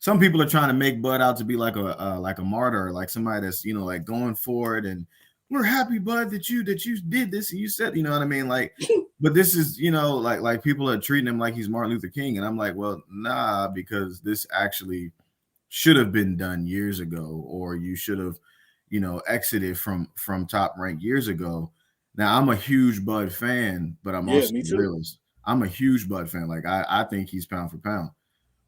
some people are trying to make Bud out to be like a martyr, like somebody that's, you know, like going for it, and we're happy, Bud, that you did this and you said, you know what I mean, like. But this is, you know, like people are treating him like he's Martin Luther King, and I'm like, well, nah, because this actually should have been done years ago, or you should have, you know, exited from Top Rank years ago. Now I'm a huge Bud fan, but I'm also me a too. realist. I'm a huge Bud fan. Like I think he's pound for pound,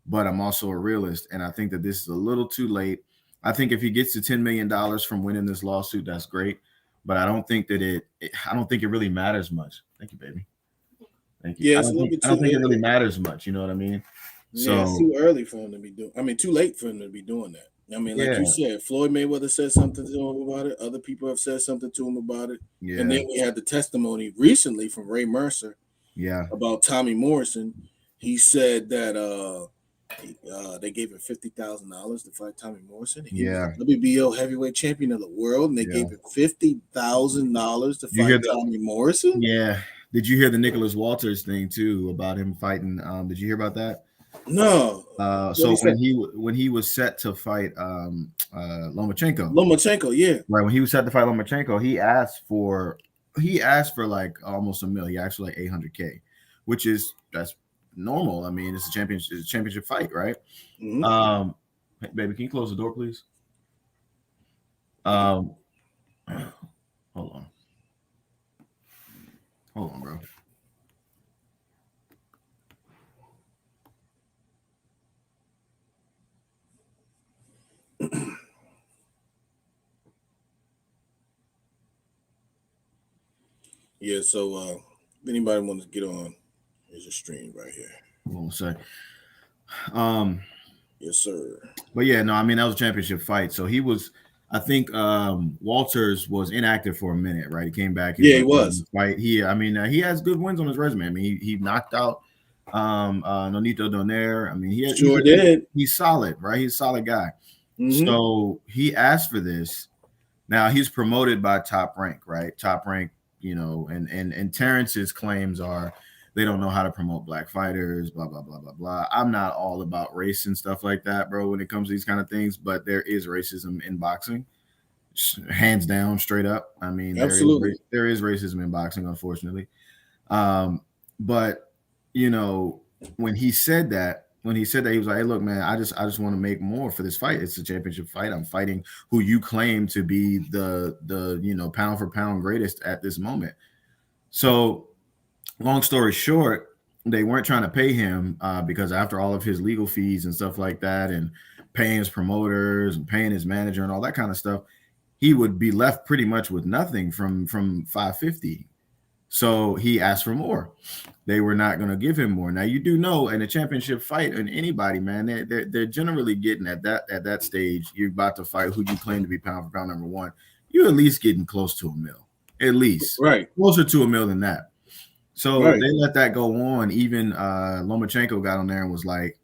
but I'm also a realist, and I think that this is a little too late. I think if he gets to $10 million from winning this lawsuit, that's great. But I don't think that I don't think it really matters much. Thank you, baby. Thank you. Yeah, it's a little bit I don't too think it late. really matters much. You know what I mean? Yeah, it's So too early for him to be doing. I mean, too late for him to be doing that. I mean, like yeah, you said, Floyd Mayweather said something to him about it. Other people have said something to him about it. And yeah, then we had the testimony recently from Ray Mercer yeah, about Tommy Morrison. He said that they gave him $50,000 to fight Tommy Morrison. He was yeah, a WBO heavyweight champion of the world, and they yeah. gave him $50,000 to You hear fight Tommy Morrison. Yeah. Did you hear the Nicholas Walters thing too about him fighting? Did you hear about that? No, what So he said? when he was set to fight Lomachenko, Lomachenko, yeah. right? When he was set to fight Lomachenko, he asked for like almost $1 million. He asked for like 800K, which is that's normal. I mean, it's a championship fight, right? Mm-hmm. Hey, baby, can you close the door, please? Hold on. Hold on, bro. Yeah, so if anybody wants to get on, there's a stream right here. Hold on a sec. Yes, sir. But yeah, no, I mean that was a championship fight. So he was, I think, Walters was inactive for a minute, right? He came back. He was. Fight. I mean, he has good wins on his resume. I mean, he knocked out Nonito Donaire. I mean, he's solid, right? He's a solid guy. Mm-hmm. So he asked for this. Now he's promoted by Top Rank, right? Top Rank, you know, and Terrence's claims are they don't know how to promote black fighters, blah, blah, blah, blah, blah. I'm not all about race and stuff like that, bro, when it comes to these kind of things, but there is racism in boxing, hands down, straight up. I mean, absolutely, there is racism in boxing, unfortunately. But, you know, when he said that, he was like, hey, look, man, I just want to make more for this fight. It's a championship fight. I'm fighting who you claim to be the you know, pound for pound greatest at this moment. So long story short, they weren't trying to pay him because after all of his legal fees and stuff like that, and paying his promoters and paying his manager and all that kind of stuff, he would be left pretty much with nothing from 550. So he asked for more. They were not going to give him more. Now you do know in a championship fight, and anybody, man, they're generally getting at that stage. You're about to fight who you claim to be pound for pound number one. You're at least getting close to $1 million, at least, right, closer to $1 million than that. So they let that go on. Even Lomachenko got on there and was like,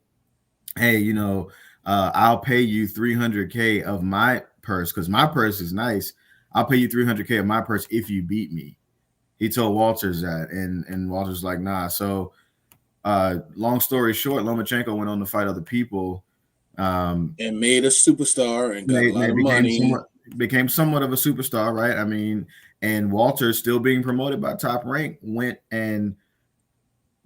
hey, you know, I'll pay you $300K of my purse because my purse is nice. I'll pay you $300K of my purse if you beat me. He told Walters that, and Walters was like, nah. So long story short, Lomachenko went on to fight other people. And made a superstar and got a lot of money. Became somewhat of a superstar, right? I mean, and Walters, still being promoted by Top Rank, went and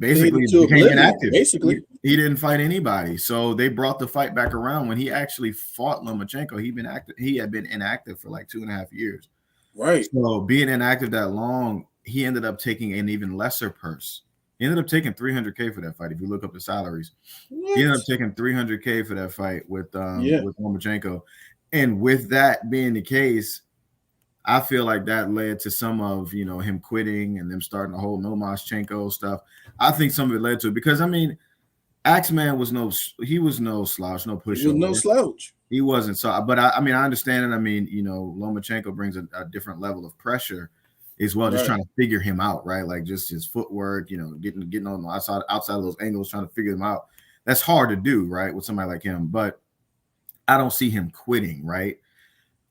basically became inactive. Basically, he didn't fight anybody. So they brought the fight back around. When he actually fought Lomachenko, he had been inactive for like 2.5 years. Right. So being inactive that long, he ended up taking an even lesser purse. He ended up taking $300K for that fight. If you look up the salaries, he ended up taking $300K for that fight with Lomachenko. And with that being the case, I feel like that led to some of, you know, him quitting and them starting the whole Lomachenko stuff. I think some of it led to it because, I mean, Axeman was no slouch, no pushover. He was no slouch. He wasn't. So, but I mean, I understand it. I mean, you know, Lomachenko brings a different level of pressure as well, just trying to figure him out, right? Like just his footwork, you know, getting on the outside of those angles, trying to figure them out. That's hard to do, right, with somebody like him. But I don't see him quitting, right?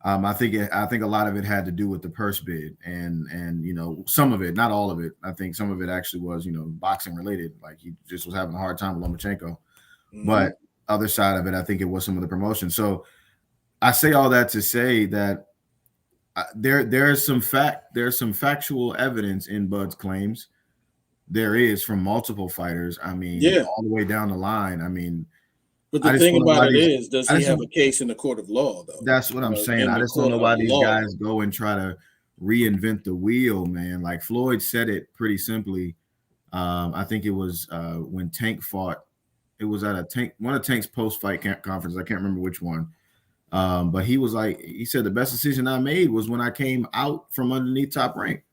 I think a lot of it had to do with the purse bid, and you know, some of it, not all of it. I think some of it actually was, you know, boxing related. Like he just was having a hard time with Lomachenko. Mm-hmm. But other side of it, I think it was some of the promotion. So I say all that to say that there's some factual evidence in Bud's claims. There is from multiple fighters. I mean, Yeah. all the way down the line. I mean, But the thing about it is, does he have a case in the court of law, though? That's what I'm saying. I just don't know why these guys go and try to reinvent the wheel, man. Like Floyd said it pretty simply. I think it was when Tank fought. It was at one of Tank's post-fight conferences. I can't remember which one. But he was like, he said the best decision I made was when I came out from underneath Top Rank,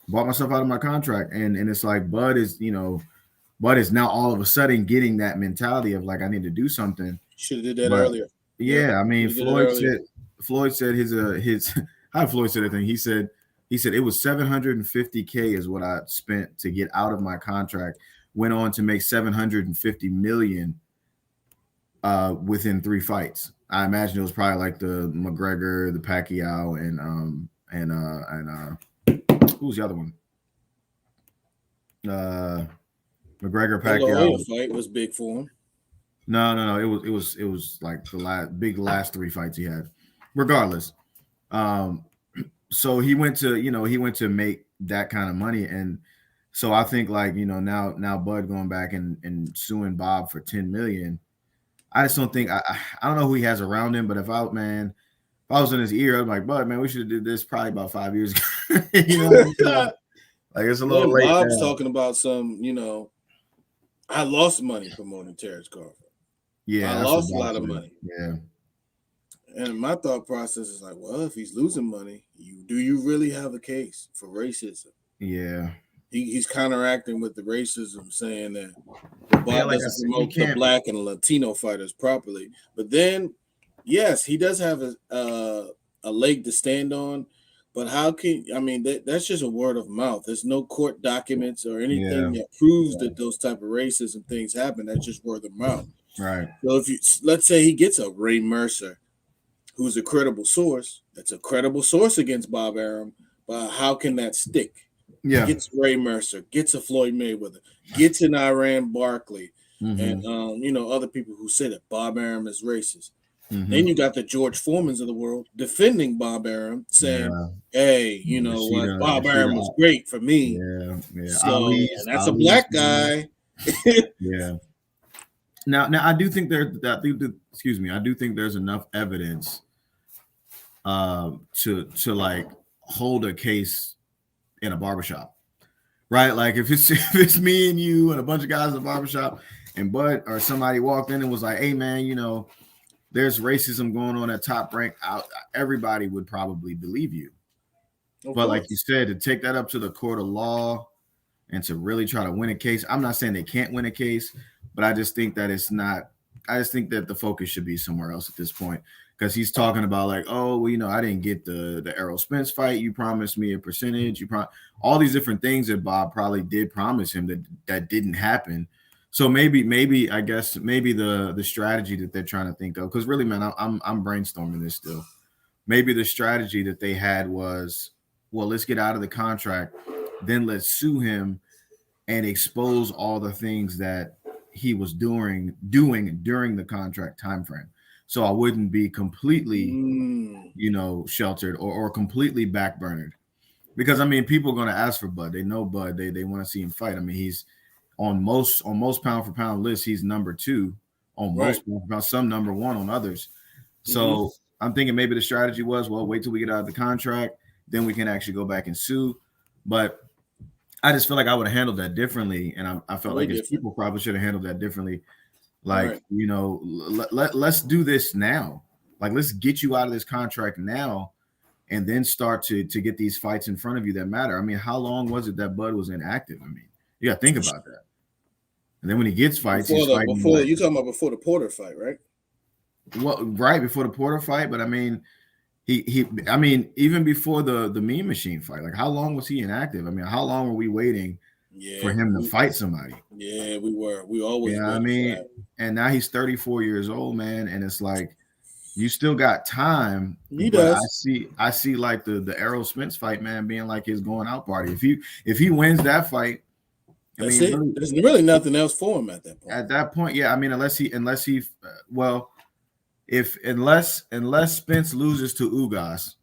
bought myself out of my contract, and it's like Bud is now all of a sudden getting that mentality of like I need to do something. Should have did that earlier. Yeah, I mean Floyd said his how Floyd said that thing. He said it was $750K is what I spent to get out of my contract. Went on to make $750 million within 3 fights. I imagine it was probably like the McGregor, the Pacquiao, and who's the other one? McGregor, Pacquiao. The fight was big for him. No. It was like the last 3 fights he had. Regardless, so he went to make that kind of money, and so I think like now Bud going back and suing Bob for $10 million. I just don't think I don't know who he has around him, but if I was in his ear, I'm like, Bud, man, we should have did this probably about 5 years ago. Like it's a little late. Bob's talking about some, I lost money promoting Terrence Crawford. Yeah, I lost a lot of money. Yeah. And my thought process is like, well, if he's losing money, do you really have a case for racism? Yeah. He's counteracting with the racism, saying that Bob doesn't promote the Black and Latino fighters properly. But then, yes, he does have a leg to stand on. But how can that's just a word of mouth. There's no court documents or anything that proves that those type of racism things happen. That's just word of mouth. Right. So let's say he gets a Ray Mercer, who's a credible source. That's a credible source against Bob Arum. But how can that stick? Yeah. Gets Ray Mercer, gets a Floyd Mayweather, gets an Iran Barkley, and other people who say that Bob Arum is racist. Then you got the George Foremans of the world defending Bob Arum, saying, "Hey, what? Bob Arum was great for me." Yeah. So that's a black guy. Yeah. Now I do think I do think there's enough evidence to like hold a case in a barbershop, right? Like if it's me and you and a bunch of guys in a barbershop and Bud or somebody walked in and was like, hey man, there's racism going on at Top Rank, everybody would probably believe you. But like you said, to take that up to the court of law and to really try to win a case, I'm not saying they can't win a case, but I just think that I just think that the focus should be somewhere else at this point. Because he's talking about like, oh, well, I didn't get the Errol Spence fight. You promised me a percentage. All these different things that Bob probably did promise him that didn't happen. So maybe the strategy that they're trying to think of, because really, man, I'm brainstorming this still. Maybe the strategy that they had was, well, let's get out of the contract, then let's sue him and expose all the things that he was doing during the contract time frame. So I wouldn't be completely, sheltered or completely backburnered, because people are going to ask for Bud. They know Bud. They want to see him fight. He's on most pound for pound lists. He's number 2 on most pound for pound, some number 1 on others. So I'm thinking maybe the strategy was, well, wait till we get out of the contract, then we can actually go back and sue. But I just feel like I would have handled that differently, and I felt like his people probably should have handled that differently. Like, let's do this now. Like, let's get you out of this contract now and then start to get these fights in front of you that matter. How long was it that Bud was inactive? You got to think about that. And then when he gets fights, you're talking about before the Porter fight, right? Well, right before the Porter fight, but he even before the Mean Machine fight, like how long was he inactive? How long were we waiting for him to fight somebody? Yeah, we were. We always. Yeah, and now he's 34 years old, man, and it's like you still got time. He does. I see like the Errol Spence fight, man, being like his going out party. If he wins that fight, I That's mean, it. really, There's really nothing else for him at that point. at that point, yeah. I mean, well, if unless Spence loses to Ugas,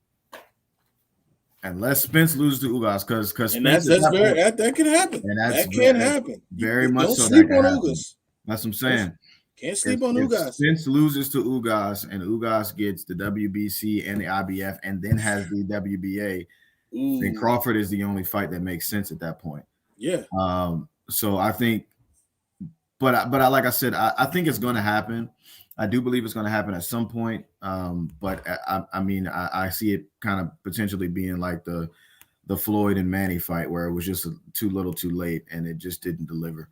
because And Spence at that's that very point, that can happen. and that's That can very, happen. very much Don't so that sleep can on happen. Ugas. That's what I'm saying. Can't sleep on If Ugas. Spence loses to Ugas and Ugas gets the WBC and the IBF and then has the WBA, then Ooh, Crawford is the only fight that makes sense at that point. yeah. So I think, but like I said, I think it's going to happen. I do believe it's going to happen at some point. But I mean, I see it kind of potentially being like the Floyd and Manny fight where it was just too little, too late, and it just didn't deliver.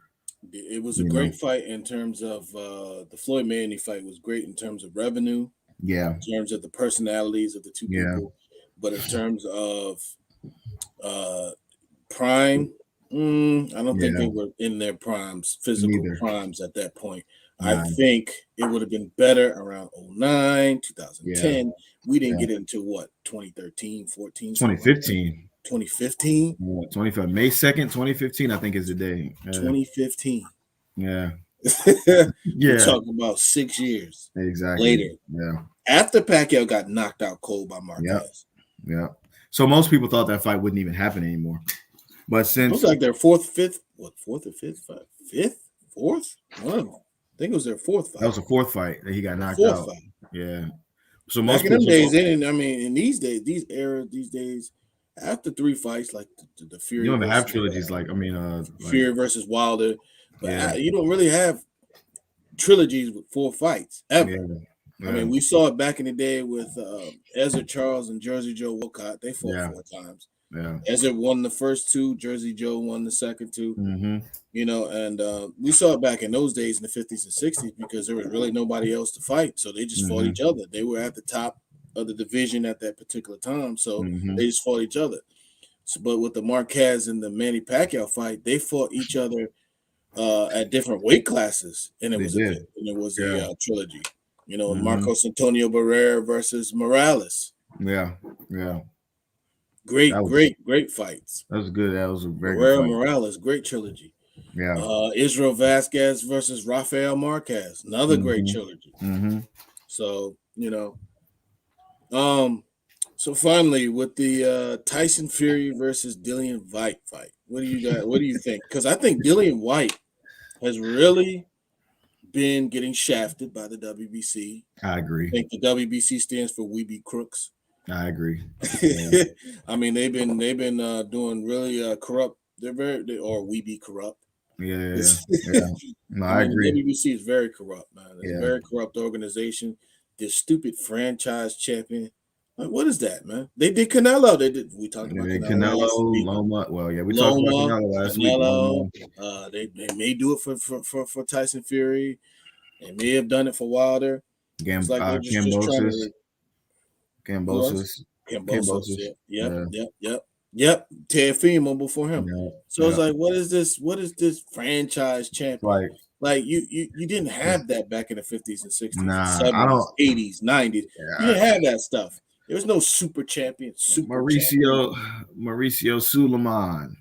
It was a great fight in terms of the Floyd Manny fight was great in terms of revenue, Yeah, in terms of the personalities of the two yeah, people, but in terms of prime, I don't think they were in their primes, physical neither. primes at that point. Nah. I think it would have been better around 09, 2010. We didn't get into what 2013, 14, 2015. 2015. 25 May 2nd, 2015, I think is the day. 2015. Yeah. We're talking about 6 years Exactly. later. Yeah. After Pacquiao got knocked out cold by Marquez. Yeah. So most people thought that fight wouldn't even happen anymore. But since it was like their fourth or fifth fight? Fourth? One of them. I think it was their fourth fight. That was the fourth fight that he got knocked fourth out. Fight. Yeah. So back most in them people days, in these days, these days, after 3 fights, like the Fury, you don't even have trilogies Fury versus Wilder, but you don't really have trilogies with 4 fights ever. Yeah. I mean, we saw it back in the day with Ezra Charles and Jersey Joe Walcott. They fought 4 times. Yeah. Ezra won the first 2. Jersey Joe won the second 2. Mm-hmm. You know, and we saw it back in those days in the 50s and 60s because there was really nobody else to fight. So they just fought each other. They were at the top of the division at that particular time. So they just fought each other. So, but with the Marquez and the Manny Pacquiao fight, they fought each other at different weight classes. And it was a trilogy. You know, Marcos Antonio Barrera versus Morales. Yeah. Great fights. That was good. That was a very Barrera good fight. Morales, great trilogy. Yeah. Israel Vasquez versus Rafael Marquez, another great trilogy. So, you know, so finally with the Tyson Fury versus Dillian Vike fight, what do you think? Because I think Dillian White has really been getting shafted by the WBC. I agree. I think the WBC stands for We Be Crooks. I agree. Yeah. I mean, they've been doing really corrupt. Or We Be Corrupt. Yeah. No, I agree. The WBC is very corrupt, man. It's a very corrupt organization. This stupid franchise champion. Like, what is that, man? They did Canelo. We talked about Canelo, Loma. Well, yeah, we talked about Canelo last week. They may do it for Tyson Fury. They may have done it for Wilder. It's like they're just trying to. Cambosis. Yep. Teofimo before him. So it's like, what is this franchise champion? Like you didn't have that back in the 50s and 60s, 70s, 80s, 90s. You didn't have that stuff. There was no super champion, Mauricio Suleiman.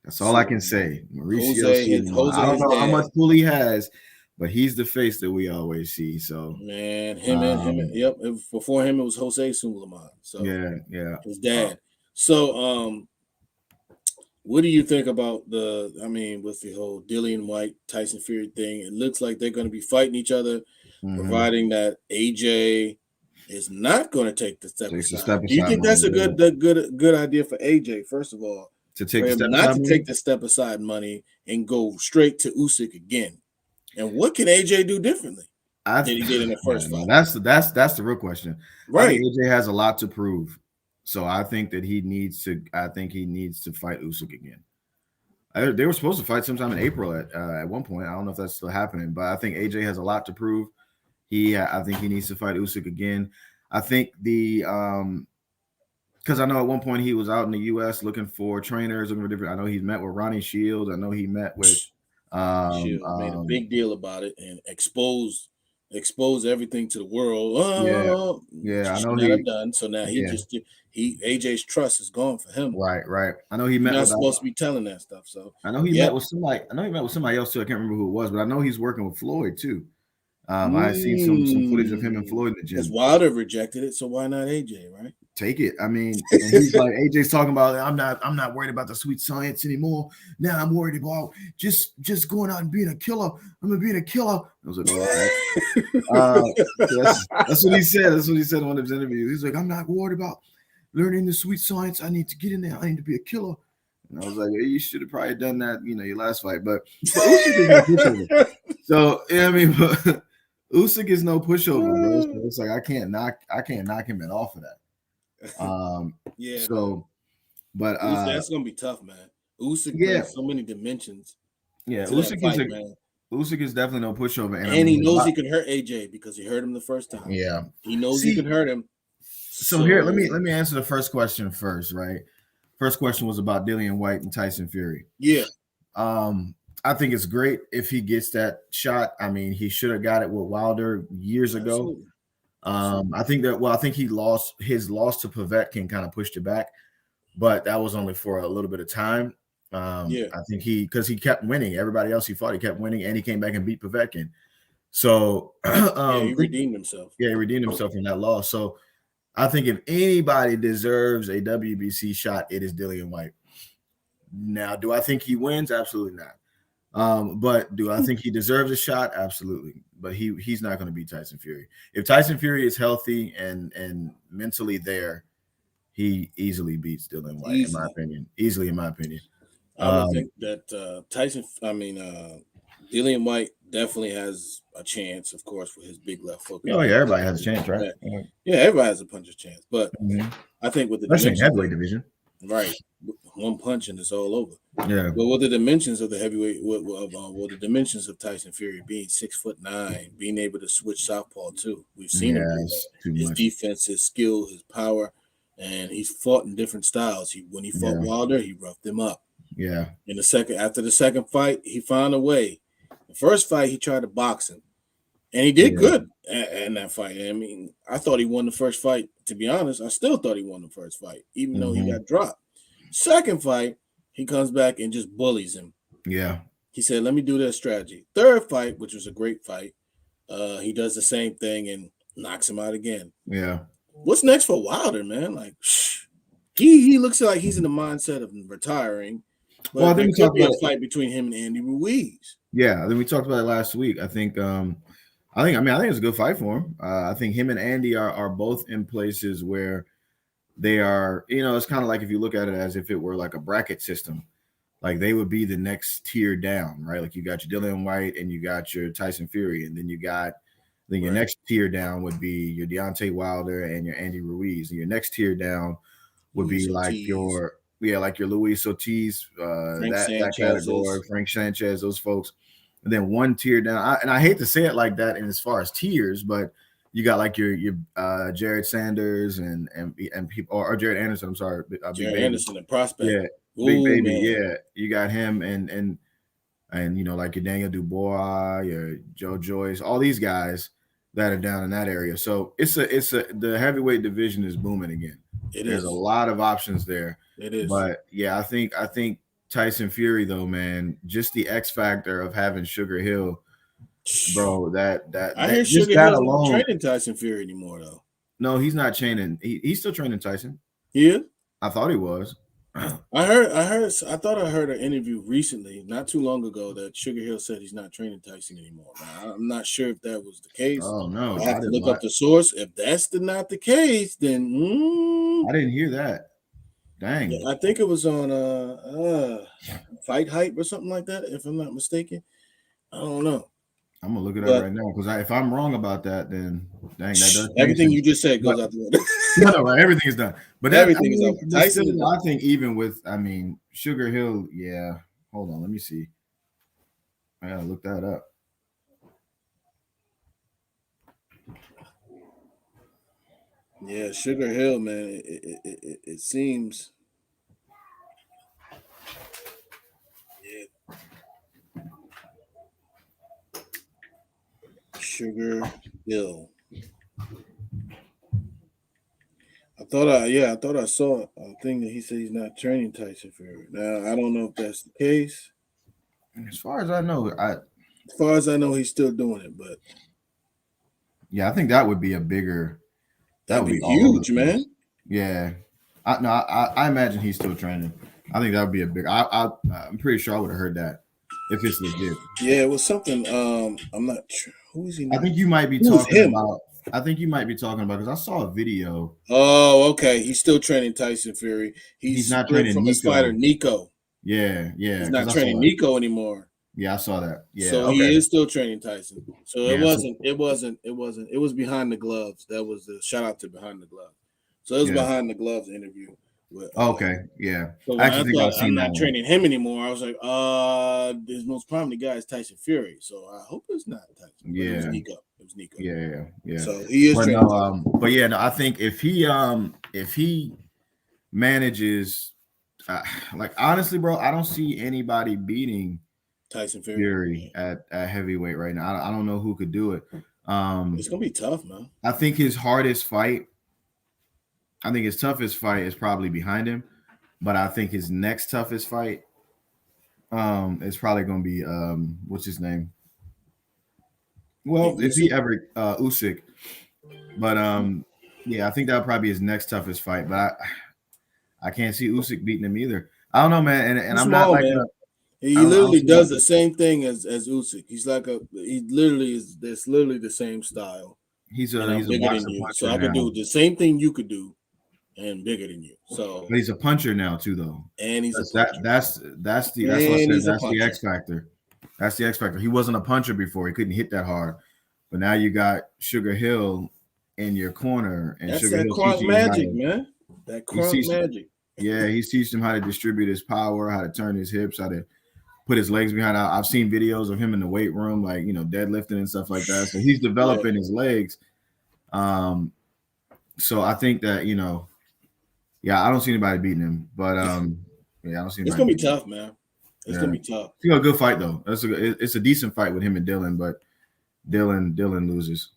That's all I can say. Mauricio Suleiman. I don't know how much pull he has, but he's the face that we always see. So man, yep. Before him, it was Jose Suleiman. So yeah, his dad. So what do you think about with the whole Dillian White Tyson Fury thing? It looks like they're going to be fighting each other, providing that AJ is not going to take the step aside. Do you think that's a good idea for AJ? First of all, to take the step aside money and go straight to Usyk again. And what can AJ do differently than he did in the first fight? That's the real question. Right. I think AJ has a lot to prove. So I think that he needs to fight Usyk again. They were supposed to fight sometime in April at one point. I don't know if that's still happening, but I think AJ has a lot to prove. I think he needs to fight Usyk again. I think because I know at one point he was out in the U.S. looking for trainers, looking for different. I know he's met with Ronnie Shields. I know he met with Shields made a big deal about it and exposed expose everything to the world. Yeah, Which yeah. he I should know not he. have done. So now Yeah, he AJ's trust is gone for him. right, right. I know he You're met not with. supposed to be telling that stuff. So I know he yeah. met with somebody. I know he met with somebody else too. I can't remember who it was, but I know he's working with Floyd too. I had seen some footage of him and Floyd in the Because gym. Wilder rejected it, so why not AJ, right? Take it. I mean, and he's like AJ's talking about. I'm not worried about the sweet science anymore. Now I'm worried about just going out and being a killer. I'm gonna be a killer. I was like, all right. That's what he said. That's what he said in one of his interviews. He's like, I'm not worried about learning the sweet science. I need to get in there. I need to be a killer. And I was like, hey, you should have probably done that, your last fight. But Usyk is no pushover. So yeah, I mean, but Usyk is no pushover, bro. So it's like I can't knock him off of that. Yeah. So, but that's gonna be tough, man. Usyk yeah, brings so many dimensions yeah. to that fight, man. Usyk is definitely no pushover, and I And mean, he knows he can hurt AJ because he hurt him the first time. yeah, he knows he can hurt him. So here, let me answer the first question first, right? First question was about Dillian White and Tyson Fury. Yeah. I think it's great if he gets that shot. I mean, he should have got it with Wilder years ago. I think he lost his loss to Povetkin kind of pushed it back, but that was only for a little bit of time. I think because he kept winning. Everybody else he fought, he kept winning, and he came back and beat Povetkin. So he redeemed himself. Yeah, he redeemed himself from that loss. So I think if anybody deserves a WBC shot, it is Dillian White. Now, do I think he wins? Absolutely not. But do I think he deserves a shot? Absolutely. But he's not going to beat Tyson Fury. If Tyson Fury is healthy and mentally there, he easily beats Dillian White, in my opinion. Easily, in my opinion. I would think that Dillian White definitely has a chance, of course, with his big left hook. Oh, yeah, everybody has a chance, right? Yeah, everybody has a puncher's chance. But I think with the heavyweight division. Right. One punch and it's all over. Yeah. But what the dimensions of the heavyweight, what the dimensions of Tyson Fury being 6'9", being able to switch southpaw too. We've seen him do that. His defense, his skill, his power, and he's fought in different styles. When he fought Wilder, he roughed him up. Yeah. After the second fight, he found a way. The first fight, he tried to box him, and he did good in that fight. I mean, I thought he won the first fight. To be honest, I still thought he won the first fight, even though he got dropped. Second fight, he comes back and just bullies him. Yeah. He said, let me do that strategy. Third fight, which was a great fight, he does the same thing and knocks him out again. Yeah. What's next for Wilder, man? Like, he looks like he's in the mindset of retiring. But there could be a fight between him and Andy Ruiz. Yeah, then we talked about it last week. I think it's a good fight for him. I think him and Andy are both in places where they are, it's kind of like if you look at it as if it were like a bracket system, like they would be the next tier down, right? Like you got your Dillian White and you got your Tyson Fury, and then your next tier down would be your Deontay Wilder and your Andy Ruiz, and your next tier down would be like your Luis Ortiz, that category, Frank Sanchez, those folks. And then one tier down, and I hate to say it like that, and as far as tiers, but you got like your Jared Sanders and people, or Jared Anderson. I'm sorry, Jared Anderson, the prospect. Yeah, Big Baby. Man. Yeah, you got him and like your Daniel Dubois, your Joe Joyce, all these guys that are down in that area. So the heavyweight division is booming again. There's a lot of options there. It is. But yeah, I think Tyson Fury though, man, just the X factor of having Sugar Hill, bro. I hear Sugar Hill's not training Tyson Fury anymore though. No, he's not training. He's still training Tyson. Yeah, I thought he was. I thought I heard an interview recently, not too long ago, that Sugar Hill said he's not training Tyson anymore. Now, I'm not sure if that was the case. Oh no, I have to look up the source. If that's not the case, then I didn't hear that. Dang. Yeah, I think it was on Fight Hype or something like that, if I'm not mistaken. I don't know. I'm gonna look it up right now because if I'm wrong about that, then dang, that does everything you just said goes out the window. No, everything is done. But everything is out. Tyson, I think even with, Sugar Hill, yeah. Hold on, let me see. I gotta look that up. Yeah, Sugar Hill, man. It seems. Yeah. Sugar Hill. I thought I saw a thing that he said he's not training Tyson Fury. Now I don't know if that's the case. As far as I know, As far as I know, he's still doing it, but I think that would be a bigger. That that'd would be be all over huge, the place. man. Yeah, I imagine he's still training. I think that would be a big. I'm pretty sure I would have heard that if it's legit. Yeah, it was something. I'm not sure. Who is he I now? think you might be Who is talking him? about. I think you might be talking about because I saw a video. Oh, okay. He's still training Tyson Fury. He's He's not split training from his fighter Nico. Nico. Yeah, He's because not I saw training that. Nico anymore. Yeah, I saw that. Yeah, So okay. he is still training Tyson. So it Yeah, wasn't. It wasn't. It wasn't. It was behind the gloves. That was the shout out to behind the gloves. So it was Yeah. behind the gloves interview. With, Okay, yeah. So I when I actually think I've thought seen I'm that not one. training him anymore, I was like, his most prominent guy is Tyson Fury. So I hope it's not Tyson. But it was Yeah. Nico. It was Nico. Yeah. So he is But training. no, I think if he manages, like honestly, bro, I don't see anybody beating Tyson Fury at heavyweight right now. I don't know who could do it. It's gonna be tough, man. I think his hardest fight, I think his toughest fight is probably behind him, but I think his next toughest fight, is probably gonna be what's his name? Well, if he ever Usyk, but yeah, I think that would probably be his next toughest fight. But I can't see Usyk beating him either. I don't know, man, and I'm not like man. He I don't literally see does that. the same thing as Usyk. He's like he literally is. That's literally the same style. He's And a I'm bigger than boxer you, puncher so I can now. do the same thing you could do, and bigger than you. So, But he's a puncher now too, though. and he's That's a puncher. that's what I said. He's a That's the puncher. X factor. That's the X factor. He wasn't a puncher before. He couldn't hit that hard. But now you got Sugar Hill in your corner, and That's Sugar that Hill Kronk teaching him how magic, to, man. That he Kronk teach- magic. yeah, he's teaching him how to distribute his power, how to turn his hips, how to put his legs behind. I've seen videos of him in the weight room, like deadlifting and stuff like that. So he's developing his legs. So I think that I don't see anybody beating him, but I don't see. It's gonna be tough, man. It's gonna be tough. It's a good fight though. It's a decent fight with him and Dillian, but Dillian loses.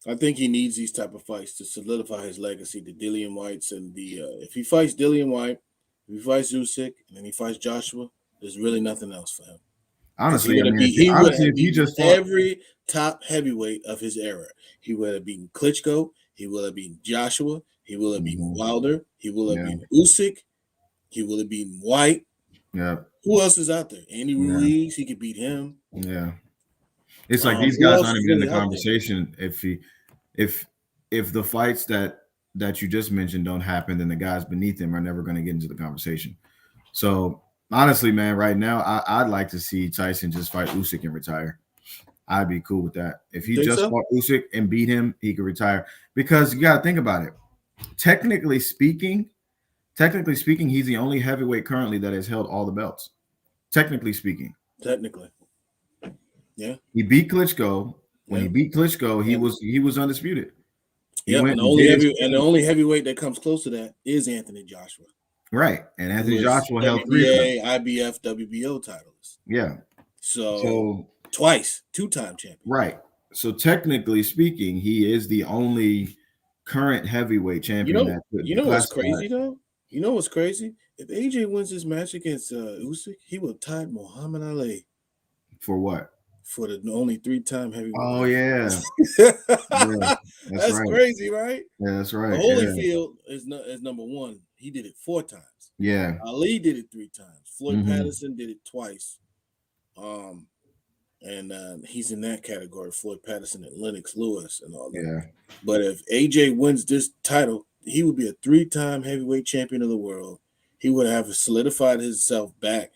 I think he needs these type of fights to solidify his legacy. The Dillian Whites and if he fights Dillian White, if he fights Usyk, and then he fights Joshua, there's really nothing else for him. Honestly, he would have if he beaten just fought, every top heavyweight of his era. He would have beaten Klitschko. He will have beaten Joshua. He will have beaten Wilder. He will have beaten Usyk. He will have beaten White. Yeah. Who else is out there? Andy Ruiz. He could beat him. Yeah. It's like these guys aren't even in the conversation. If the fights that you just mentioned don't happen, then the guys beneath him are never going to get into the conversation. So honestly, man, right now I'd like to see Tyson just fight Usyk and retire. I'd be cool with that. If he just fought Usyk and beat him, he could retire. Because you got to think about it. Technically speaking, he's the only heavyweight currently that has held all the belts. Technically speaking. Yeah. He beat Klitschko. When he beat Klitschko, he was undisputed. And the only heavyweight that comes close to that is Anthony Joshua. Right. And Anthony Joshua held three IBF, WBO titles. Yeah. So twice, 2-time champion. Right. So technically speaking, he is the only current heavyweight champion. You know what's crazy though? You know what's crazy? If AJ wins this match against Usyk, he will tie Muhammad Ali. For what? For the only 3-time heavyweight. Oh yeah. That's crazy, right? Yeah, that's right. Holyfield is number 1. He did it 4 times. Yeah. Ali did it 3 times. Floyd Patterson did it twice. And he's in that category, Floyd Patterson and Lennox Lewis and all that. Yeah. But if AJ wins this title, he would be a 3-time heavyweight champion of the world. He would have solidified himself back.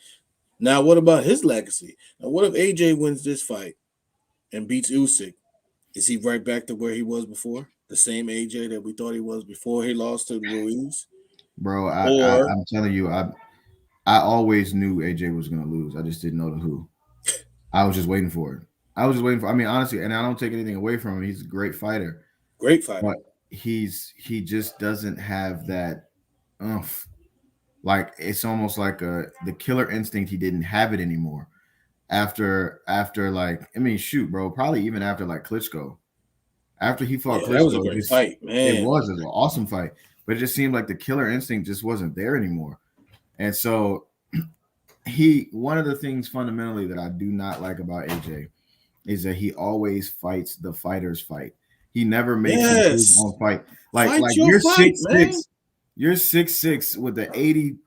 Now, what about his legacy? Now, what if AJ wins this fight and beats Usyk? Is he right back to where he was before? The same AJ that we thought he was before he lost to Ruiz? Bro, I'm telling you, I always knew AJ was going to lose. I just didn't know the who. I was just waiting for it. I mean, honestly, and I don't take anything away from him. He's a great fighter. But he just doesn't have that oomph. Like it's almost like the killer instinct. He didn't have it anymore. after like, I mean, shoot, bro, probably even after like Klitschko. After he fought Yeah, that was a Klitschko, great fight, man. it was an awesome fight, but it just seemed like the killer instinct just wasn't there anymore. And so one of the things fundamentally that I do not like about AJ is that he always fights the fighter's fight. He never makes his own fight. Like your you're fight, 6'6", you're 6'6" with the 82,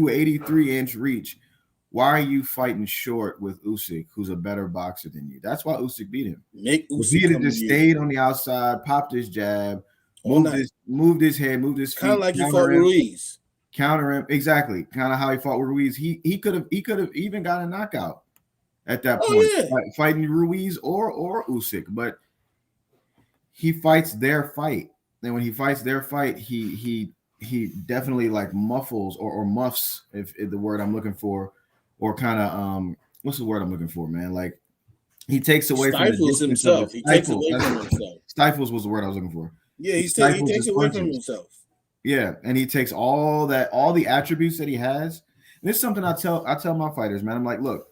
83-inch reach. Why are you fighting short with Usyk, who's a better boxer than you? That's why Usyk beat him. If he had just stayed on the outside, popped his jab, moved his head, moved his feet, kind of like he fought Ruiz. Counter him, exactly, kind of how he fought with Ruiz. He could have even got a knockout at that point, fighting Ruiz or Usyk, but he fights their fight. And when he fights their fight, he definitely like muffles or muffs, if the word I'm looking for, or kind of what's the word I'm looking for, man? Like he takes away from himself. He takes away from himself. Stifles was the word I was looking for. Yeah, he takes away from himself. Yeah, and he takes all the attributes that he has. And this is something I tell my fighters, man. I'm like, look,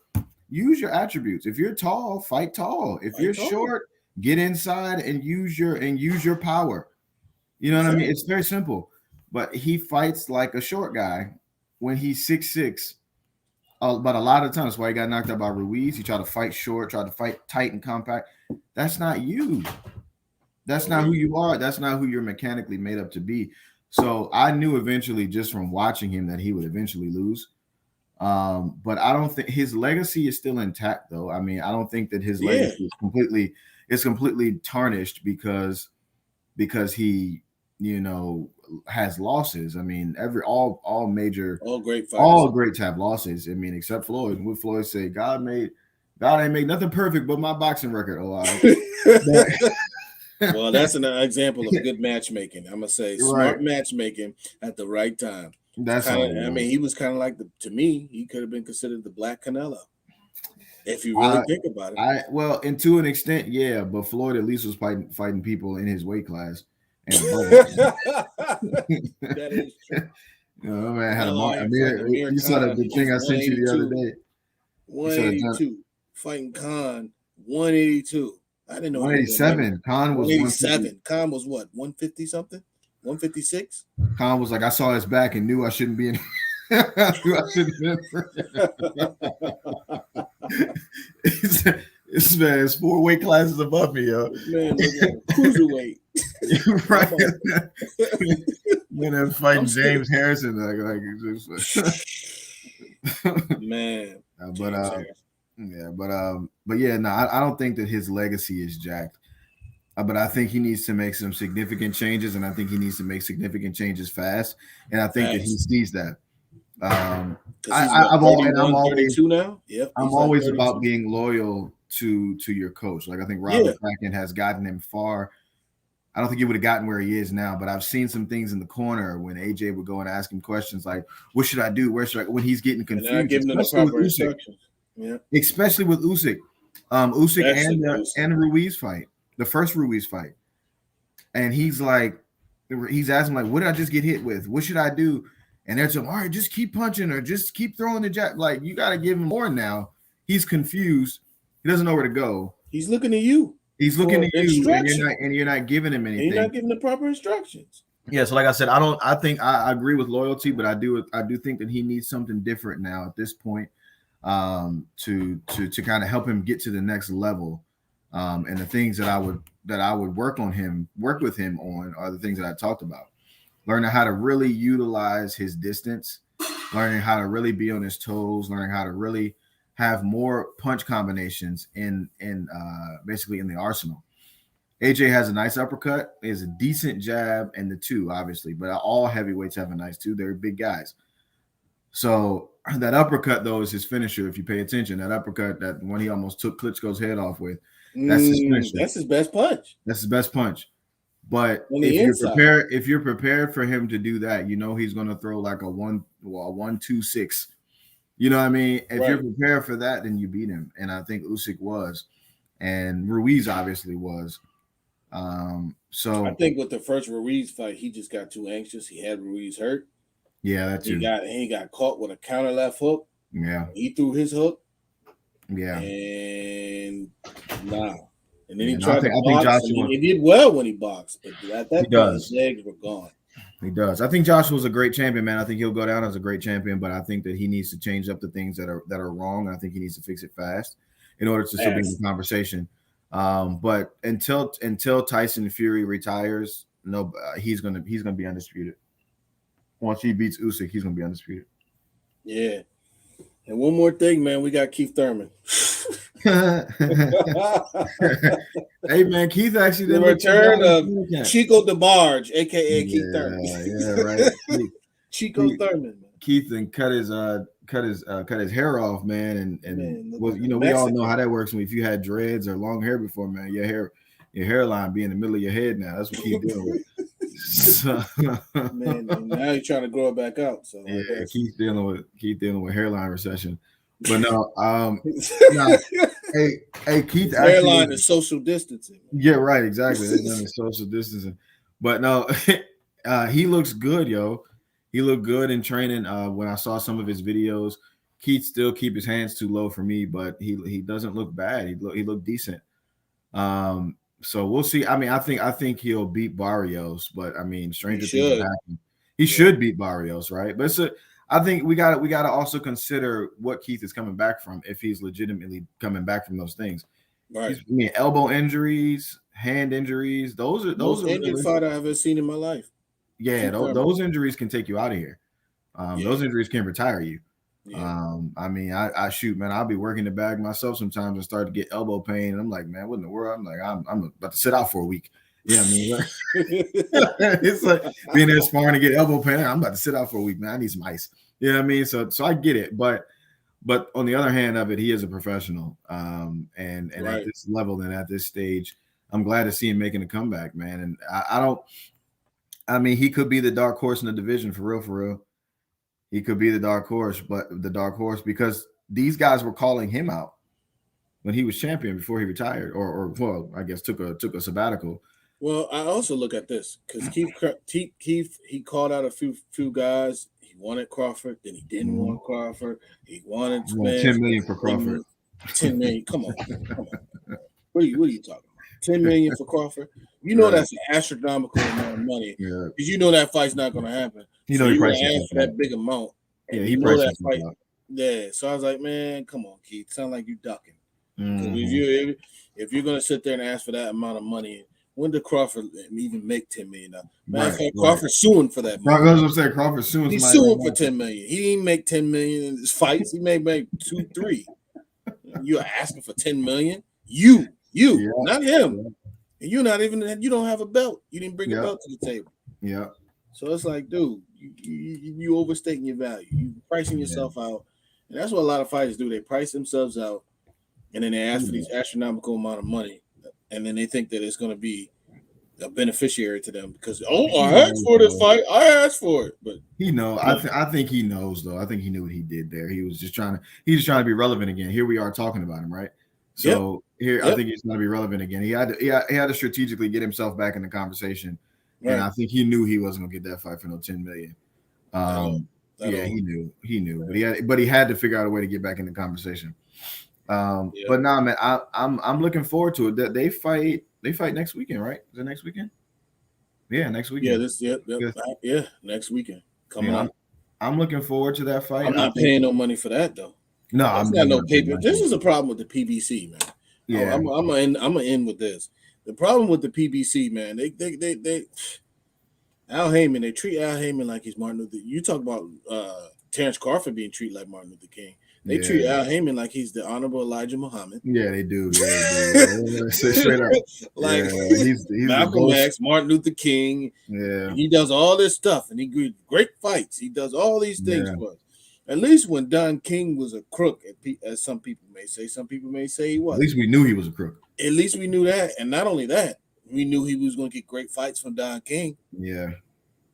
use your attributes. If you're tall, fight tall. If you're short, get inside and use your power. You know what I mean? It's very simple. But he fights like a short guy when he's 6'6". But a lot of times, that's why he got knocked out by Ruiz. He tried to fight short, tried to fight tight and compact. That's not you. That's not who you are. That's not who you're mechanically made up to be. So I knew eventually, just from watching him, that he would eventually lose. But I don't think his legacy is still intact, though. I mean, I don't think that his legacy is completely tarnished because he, has losses. I mean, all greats have losses. I mean, except Floyd. Would Floyd say, God ain't made nothing perfect but my boxing record? Oh, all right. Well, that's an example of good matchmaking. I'm gonna say smart matchmaking at the right time. That's kinda, I mean, he was kind of like to me, he could have been considered the Black Canelo, if you really think about it. Well, and to an extent, yeah, but Floyd at least was fighting people in his weight class. And that is true. Man, had you saw the thing I sent you the other day. 182 fighting Khan, 182. I didn't know 187. Khan was 187. Khan was what, 150 something? 156? Khan was like, I saw his back and knew I shouldn't be in. This man is 4 weight classes above me, yo. Man, cruiserweight. Right. Then fighting James Harrison, man. But I don't think that his legacy is jacked. But I think he needs to make some significant changes, and I think he needs to make significant changes fast. And I think that he sees that. I'm always about being loyal to your coach. Like I think Robert Kraken has gotten him far. I don't think he would have gotten where he is now, but I've seen some things in the corner when AJ would go and ask him questions like, "What should I do? Where should I?" When he's getting confused, especially with Usyk, and Ruiz fight, the first Ruiz fight, and he's asking like, "What did I just get hit with? What should I do?" And they're saying, "All right, just keep punching or just keep throwing the jab." Like you got to give him more now. He's confused. He doesn't know where to go. He's looking at you. He's looking at you, and you're not giving him anything. You're not giving the proper instructions. Yeah, so like I said, I think I agree with loyalty, but I do think that he needs something different now at this point, to kind of help him get to the next level. And the things that I would work with him on are the things that I talked about. Learning how to really utilize his distance, learning how to really be on his toes, learning how to really have more punch combinations in basically in the arsenal. AJ has a nice uppercut, he has a decent jab, and the two, obviously, but all heavyweights have a nice two. They're big guys. So that uppercut, though, is his finisher. If you pay attention, that uppercut, that one he almost took Klitschko's head off with, that's his finisher. That's his best punch. That's his best punch. But if you're prepared for him to do that, he's going to throw like a 1-2-6. You know what I mean? If you're prepared for that, then you beat him. And I think Usyk was, and Ruiz obviously was. So I think with the first Ruiz fight, he just got too anxious. He had Ruiz hurt. Yeah, that's he got caught with a counter left hook. Yeah, he threw his hook. Yeah. And nah. And then Yeah, he no, tried to I think box, and Joshua, he did well when he boxed, but at that point, does. his legs were gone. He does. I think Joshua's a great champion, man. I think he'll go down as a great champion, but I think that he needs to change up the things that are wrong. I think he needs to fix it fast in order to still be in the conversation. But until Tyson Fury retires, no, he's gonna be undisputed. Once he beats Usyk, he's gonna be undisputed. Yeah. And one more thing, man, we got Keith Thurman. Hey man, Keith actually The did return of Chico DeBarge, aka Keith Thurman. Yeah, right. Chico Thurman, man. Keith and cut his hair off, man, and well, you know, we all know how that works. If you had dreads or long hair before, man, your hairline be in the middle of your head now. That's what Keith dealing with. So, man, now you're trying to grow it back out. So yeah, Keith dealing with hairline recession. But no, hey, Keith. Hairline is social distancing. Yeah, right, exactly. It's social distancing. But no, he looks good, yo. He looked good in training. When I saw some of his videos, Keith still keep his hands too low for me, but he doesn't look bad. He looked decent. So we'll see. I mean, I think he'll beat Barrios, but I mean, stranger things have happened. He should beat Barrios, right? But I think we got to also consider what Keith is coming back from, if he's legitimately coming back from those things. Right. I mean, elbow injuries, hand injuries. Those are injured fight I've ever seen in my life. Yeah, those injuries can take you out of here. Those injuries can retire you. Yeah. I mean, I shoot, man. I'll be working the bag myself sometimes and start to get elbow pain, and I'm like, man, what in the world? I'm like, I'm about to sit out for a week. Yeah, I mean, it's like being there sparring to get elbow pain. I'm about to sit out for a week, man. I need some ice. You know what I mean? So I get it, but on the other hand of it, he is a professional. And right. At this level and at this stage, I'm glad to see him making a comeback, man. And I mean, he could be the dark horse in the division for real. He could be the dark horse, because these guys were calling him out when he was champion before he retired, or well, I guess took a sabbatical. Well, I also look at this because Keith he called out a few guys. He wanted Crawford, then he didn't want Crawford. He wanted $10 million for Crawford. $10 million. Come on. What are you talking about? $10 million for Crawford. You know that's an astronomical amount of money. Yeah. Because you know that fight's not going to happen. You know, you're going to ask for that big amount. Yeah, he priced that fight. Yeah, so I was like, man, come on, Keith. Sound like you ducking. If you're going to sit there and ask for that amount of money, when did Crawford even make $10 million? Crawford's suing for that money. That's what I'm saying. Crawford's suing. He's suing for $10 million. He didn't make $10 million in his fights. He may make 2-3. You're asking for $10 million? You, not him. And you don't have a belt. You didn't bring a belt to the table. Yeah. So it's like, dude, you overstating your value. You pricing yourself out. And that's what a lot of fighters do. They price themselves out, and then they ask for these astronomical amount of money. And then they think that it's going to be a beneficiary to them because, I asked for this fight. I asked for it. But he knows. I think he knows, though. I think he knew what he did there. He was just trying to be relevant again. Here we are talking about him, right? So I think he's going to be relevant again. He had to strategically get himself back in the conversation. Right. And I think he knew he wasn't going to get that fight for no $10 million. He knew, but he had to figure out a way to get back in the conversation. But nah, man, I'm looking forward to it. That they fight next weekend, right? Is it next weekend? Yeah, next weekend. Next weekend coming up. I'm looking forward to that fight. I'm not paying no money for that though. No, I'm not no paper. This is a problem with the PBC, man. Yeah, I'm gonna end with this. The problem with the PBC, man, they Al Heyman, they treat Al Heyman like he's Martin Luther. You talk about Terrence Crawford being treated like Martin Luther King. They treat Al Heyman like he's the Honorable Elijah Muhammad. Yeah, they do. Straight up. Like he's Malcolm X, Martin Luther King. Yeah, he does all this stuff, and he great fights. He does all these things for us. At least when Don King was a crook, as some people may say he was. At least we knew he was a crook. At least we knew that, and not only that, we knew he was going to get great fights from Don King. Yeah,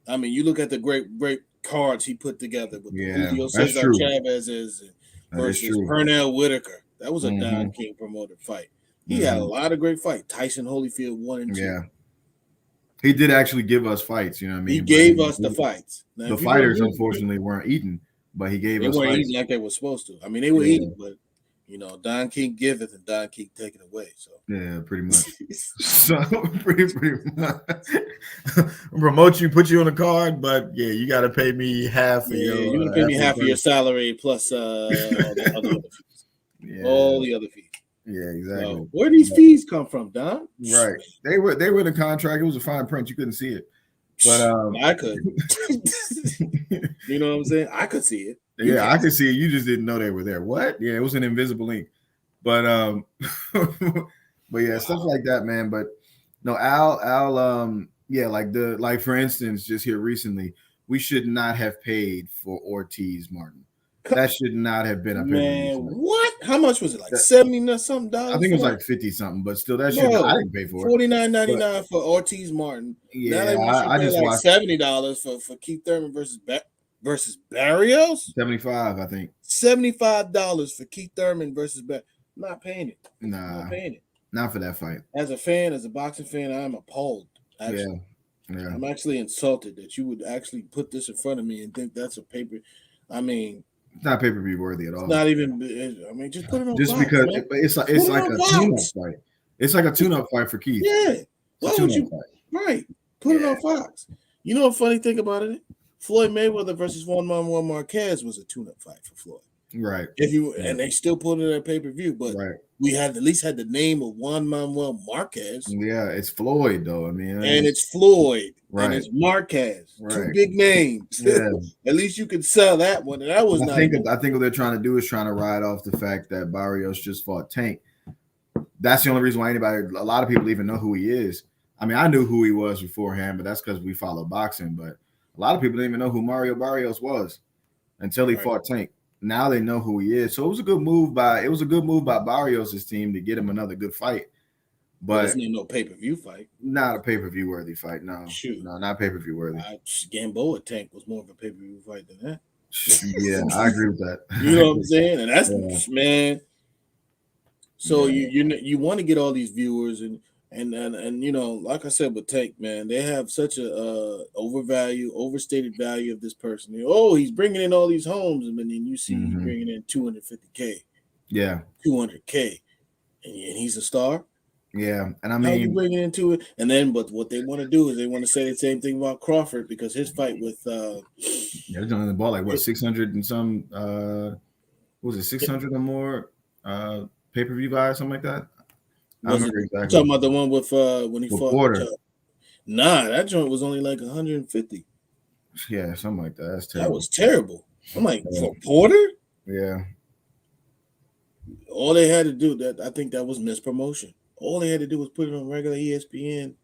I mean, you look at the great cards he put together with Julio Cesar Chavez versus Pernell Whitaker. That was a Don King promoted fight. He had a lot of great fights. Tyson Holyfield 1 and 2. Yeah. He did actually give us fights, you know what I mean? He gave us the fights. Now, the fighters, unfortunately, weren't eating, but he gave us fights. They weren't eating like they were supposed to. I mean, they were eating, but, Don King giveth and Don King taken away. So yeah, pretty much. So pretty much. Promote you, put you on the card, but yeah, you got to pay me half of your. You're gonna pay me half of your salary plus all the other fees. Yeah. All the other fees. Yeah, exactly. So, where do these fees come from, Don? Right. They were in the contract. It was a fine print. You couldn't see it. But I could. You know what I'm saying? I could see it. I could see it. You just didn't know they were there. What? Yeah, it was an invisible ink. But but yeah, stuff like that, man. But no, Al yeah, like for instance, just here recently, we should not have paid for Ortiz Martin. That should not have been a man. What? How much was it? Like $70 something dollars? I think it was like 50 something, but still, that shit I didn't pay for it. $49.99 for Ortiz Martin. Yeah, I just like watched $70 for Keith Thurman versus Barrios. 75, I think. $75 for Keith Thurman versus Barrios. Not paying it. Nah, not paying it. Not for that fight. As a fan, as a boxing fan, I'm appalled. Actually. Yeah. I'm actually insulted that you would actually put this in front of me and think that's a paper. I mean, it's not pay-per-view worthy at all. It's not even. I mean, just put it on. Just Fox, because man. it's like a tune-up fight. It's like a tune-up fight for Keith. Yeah. Why would you? Right. Put it on Fox. You know what funny thing about it? Floyd Mayweather versus Juan Manuel Marquez was a tune-up fight for Floyd. Right. And they still put it at pay-per-view, but we had at least had the name of Juan Manuel Marquez. Yeah, it's Floyd though. I mean, and it's Floyd. Right. And it's Marquez. Right. Two big names. Yeah. At least you could sell that one. And that was I think what they're trying to do is trying to ride off the fact that Barrios just fought Tank. That's the only reason why a lot of people even know who he is. I mean, I knew who he was beforehand, but that's because we follow boxing. But a lot of people didn't even know who Mario Barrios was until he fought Tank. Now they know who he is. So it was a good move by Barrios' team to get him another good fight. But it's no pay-per-view fight. Not a pay-per-view worthy fight. No. Shoot. No, not pay-per-view worthy. Gamboa Tank was more of a pay-per-view fight than that. Yeah, I agree with that. You know what I'm saying? And that's man. So you want to get all these viewers and like I said with Tank, man, they have such a overstated value of this person. He's bringing in all these homes, and then you see he's bringing in $250K, 200K, and he's a star. Yeah, and I mean, how you bring it into it, and then but what they want to do is they want to say the same thing about Crawford because his fight with they're doing the ball like what 600 and some what was it 600 or more pay-per-view buy or something like that. I remember exactly. Talking about the one with when he fought Porter. Nah, that joint was only like 150. Yeah, something like that. That's terrible. That was terrible. I'm like, for Porter? Yeah. All they had to do I think that was mispromotion. All they had to do was put it on regular ESPN,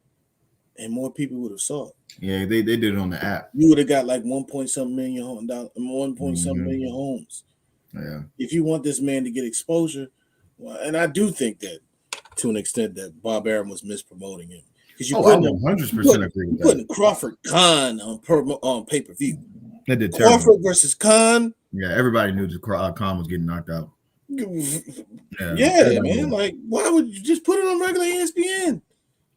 and more people would have saw it. Yeah, they did it on the app. You would have got like 1.something million homes. Yeah. If you want this man to get exposure, well, and I do think that to an extent that Bob Arum was mispromoting him because I 100% agree with that. Putting Crawford Khan on pay-per-view. That did Crawford versus Khan. Yeah, everybody knew that Khan was getting knocked out. Yeah, man. Like, why would you just put it on regular ESPN?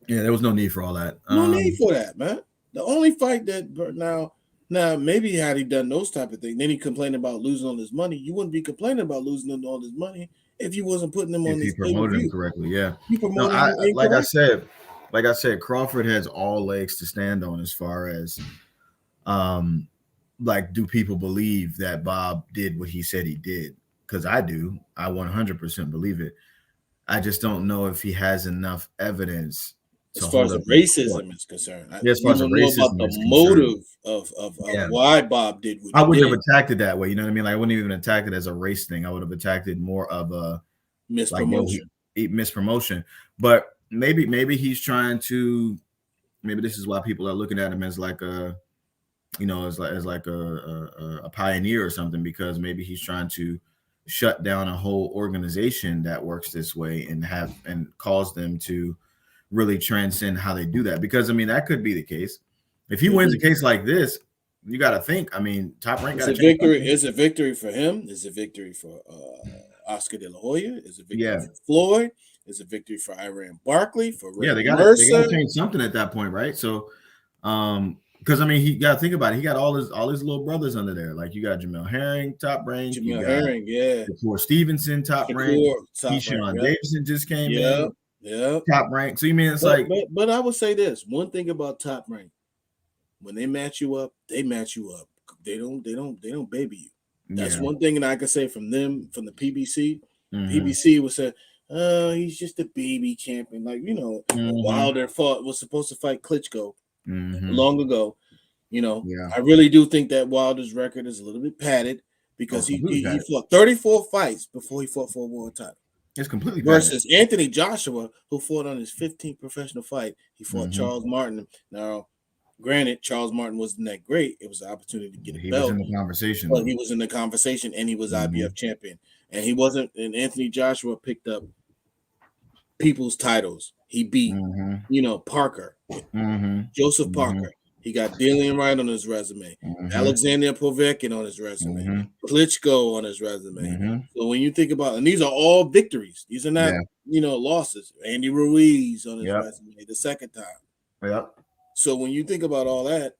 Yeah, there was no need for all that. No need for that, man. The only fight that now maybe had he done those type of things, then he complained about losing all his money. You wouldn't be complaining about losing all his money if you wasn't putting them on this. If you promoted him correctly, yeah. Like I said, Crawford has all legs to stand on as far as, do people believe that Bob did what he said he did? Because I do. I 100% believe it. I just don't know if he has enough evidence. As far as the racism is concerned, as far as the racism is concerned, motive of why Bob did what I wouldn't have attacked it that way. You know what I mean? Like I wouldn't even attack it as a race thing. I would have attacked it more of a mispromotion. Mispromotion. But maybe he's trying to. Maybe this is why people are looking at him as like a, as like a pioneer or something, because maybe he's trying to shut down a whole organization that works this way and cause them to really transcend how they do that. Because I mean, that could be the case. If he wins a case like this, you got to think. I mean, Top Rank. It's a victory. It's a victory for him. It's a victory for Oscar De La Hoya. It's a victory for Floyd. It's a victory for Iran Barkley. For they got to change something at that point, right? So, Because I mean, he got to think about it. He got all his little brothers under there. Like you got Jamel Herring, top rank. You Jamel got Herring, yeah. Shakur Stevenson, top rank. Shakur, top rank. Keyshawn Yep. Davidson just came Yep. in, Yep. top rank. So you mean it's but I would say this one thing about top rank: when they match you up, they match you up. They don't baby you. That's one thing that I can say from them, from the PBC. PBC was said, he's just a baby champion. Like, you know, Wilder was supposed to fight Klitschko long ago. You know, I really do think that Wilder's record is a little bit padded because he fought 34 fights before he fought for a world title. It's completely versus Anthony Joshua, who fought on his 15th professional fight. He fought Charles Martin. Now, granted, Charles Martin wasn't that great. It was an opportunity to get a belt. He was in the conversation. But he was in the conversation, and he was IBF champion. And he wasn't. And Anthony Joshua picked up people's titles. He beat, you know, Parker, Joseph Parker. He got Dillian right on his resume. Alexander Povetkin on his resume. Klitschko on his resume. So when you think about, and these are all victories. These are not, you know, losses. Andy Ruiz on his resume the second time. Yep. So when you think about all that,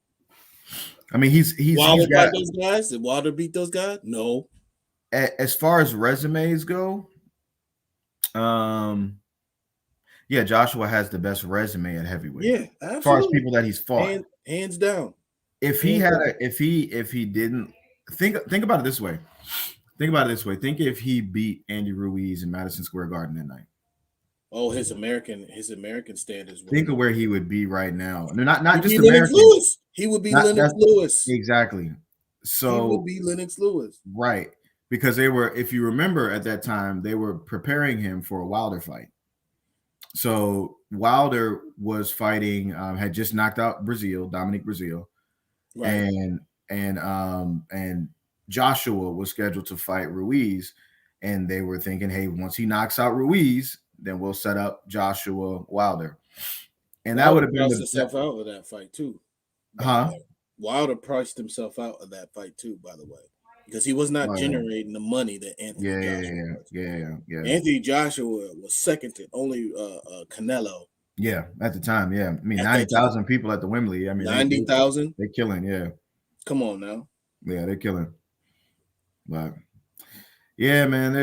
I mean, he's Wilder got fight those guys. Did Wilder beat those guys? No. As far as resumes go, yeah, Joshua has the best resume at heavyweight. Yeah, absolutely. As far as people that he's fought, hands down. If he didn't think about it this way. Think if he beat Andy Ruiz in Madison Square Garden that night. Oh, his American standards. Think of where he would be right now. Not just Lennox Lewis. He would be Lennox Lewis. Exactly. So he would be Lennox Lewis. Right. Because they were, if you remember at that time, they were preparing him for a Wilder fight. So Wilder was fighting, had just knocked out Dominic Brazil, right. and Joshua was scheduled to fight Ruiz, and they were thinking, hey, once he knocks out Ruiz, then we'll set up Joshua Wilder, and that would have been himself out of that fight too. Wilder priced himself out of that fight too, by the way, because he was not generating the money that Anthony Joshua was. Yeah. Anthony Joshua was second to only Canelo. Yeah, at the time, yeah. I mean, 90,000 people at the Wembley. I mean, 90,000. They're killing, yeah. Come on now. Yeah, they're killing. But yeah, man,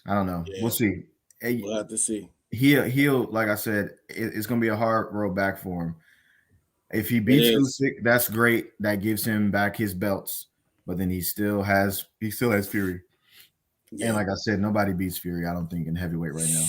I don't know. Yeah. We'll see. We'll have to see. He'll like I said, it's gonna be a hard road back for him. If he beats Usyk, that's great. That gives him back his belts. But then he still has Fury. Yeah. And like I said, nobody beats Fury, I don't think, in heavyweight right now.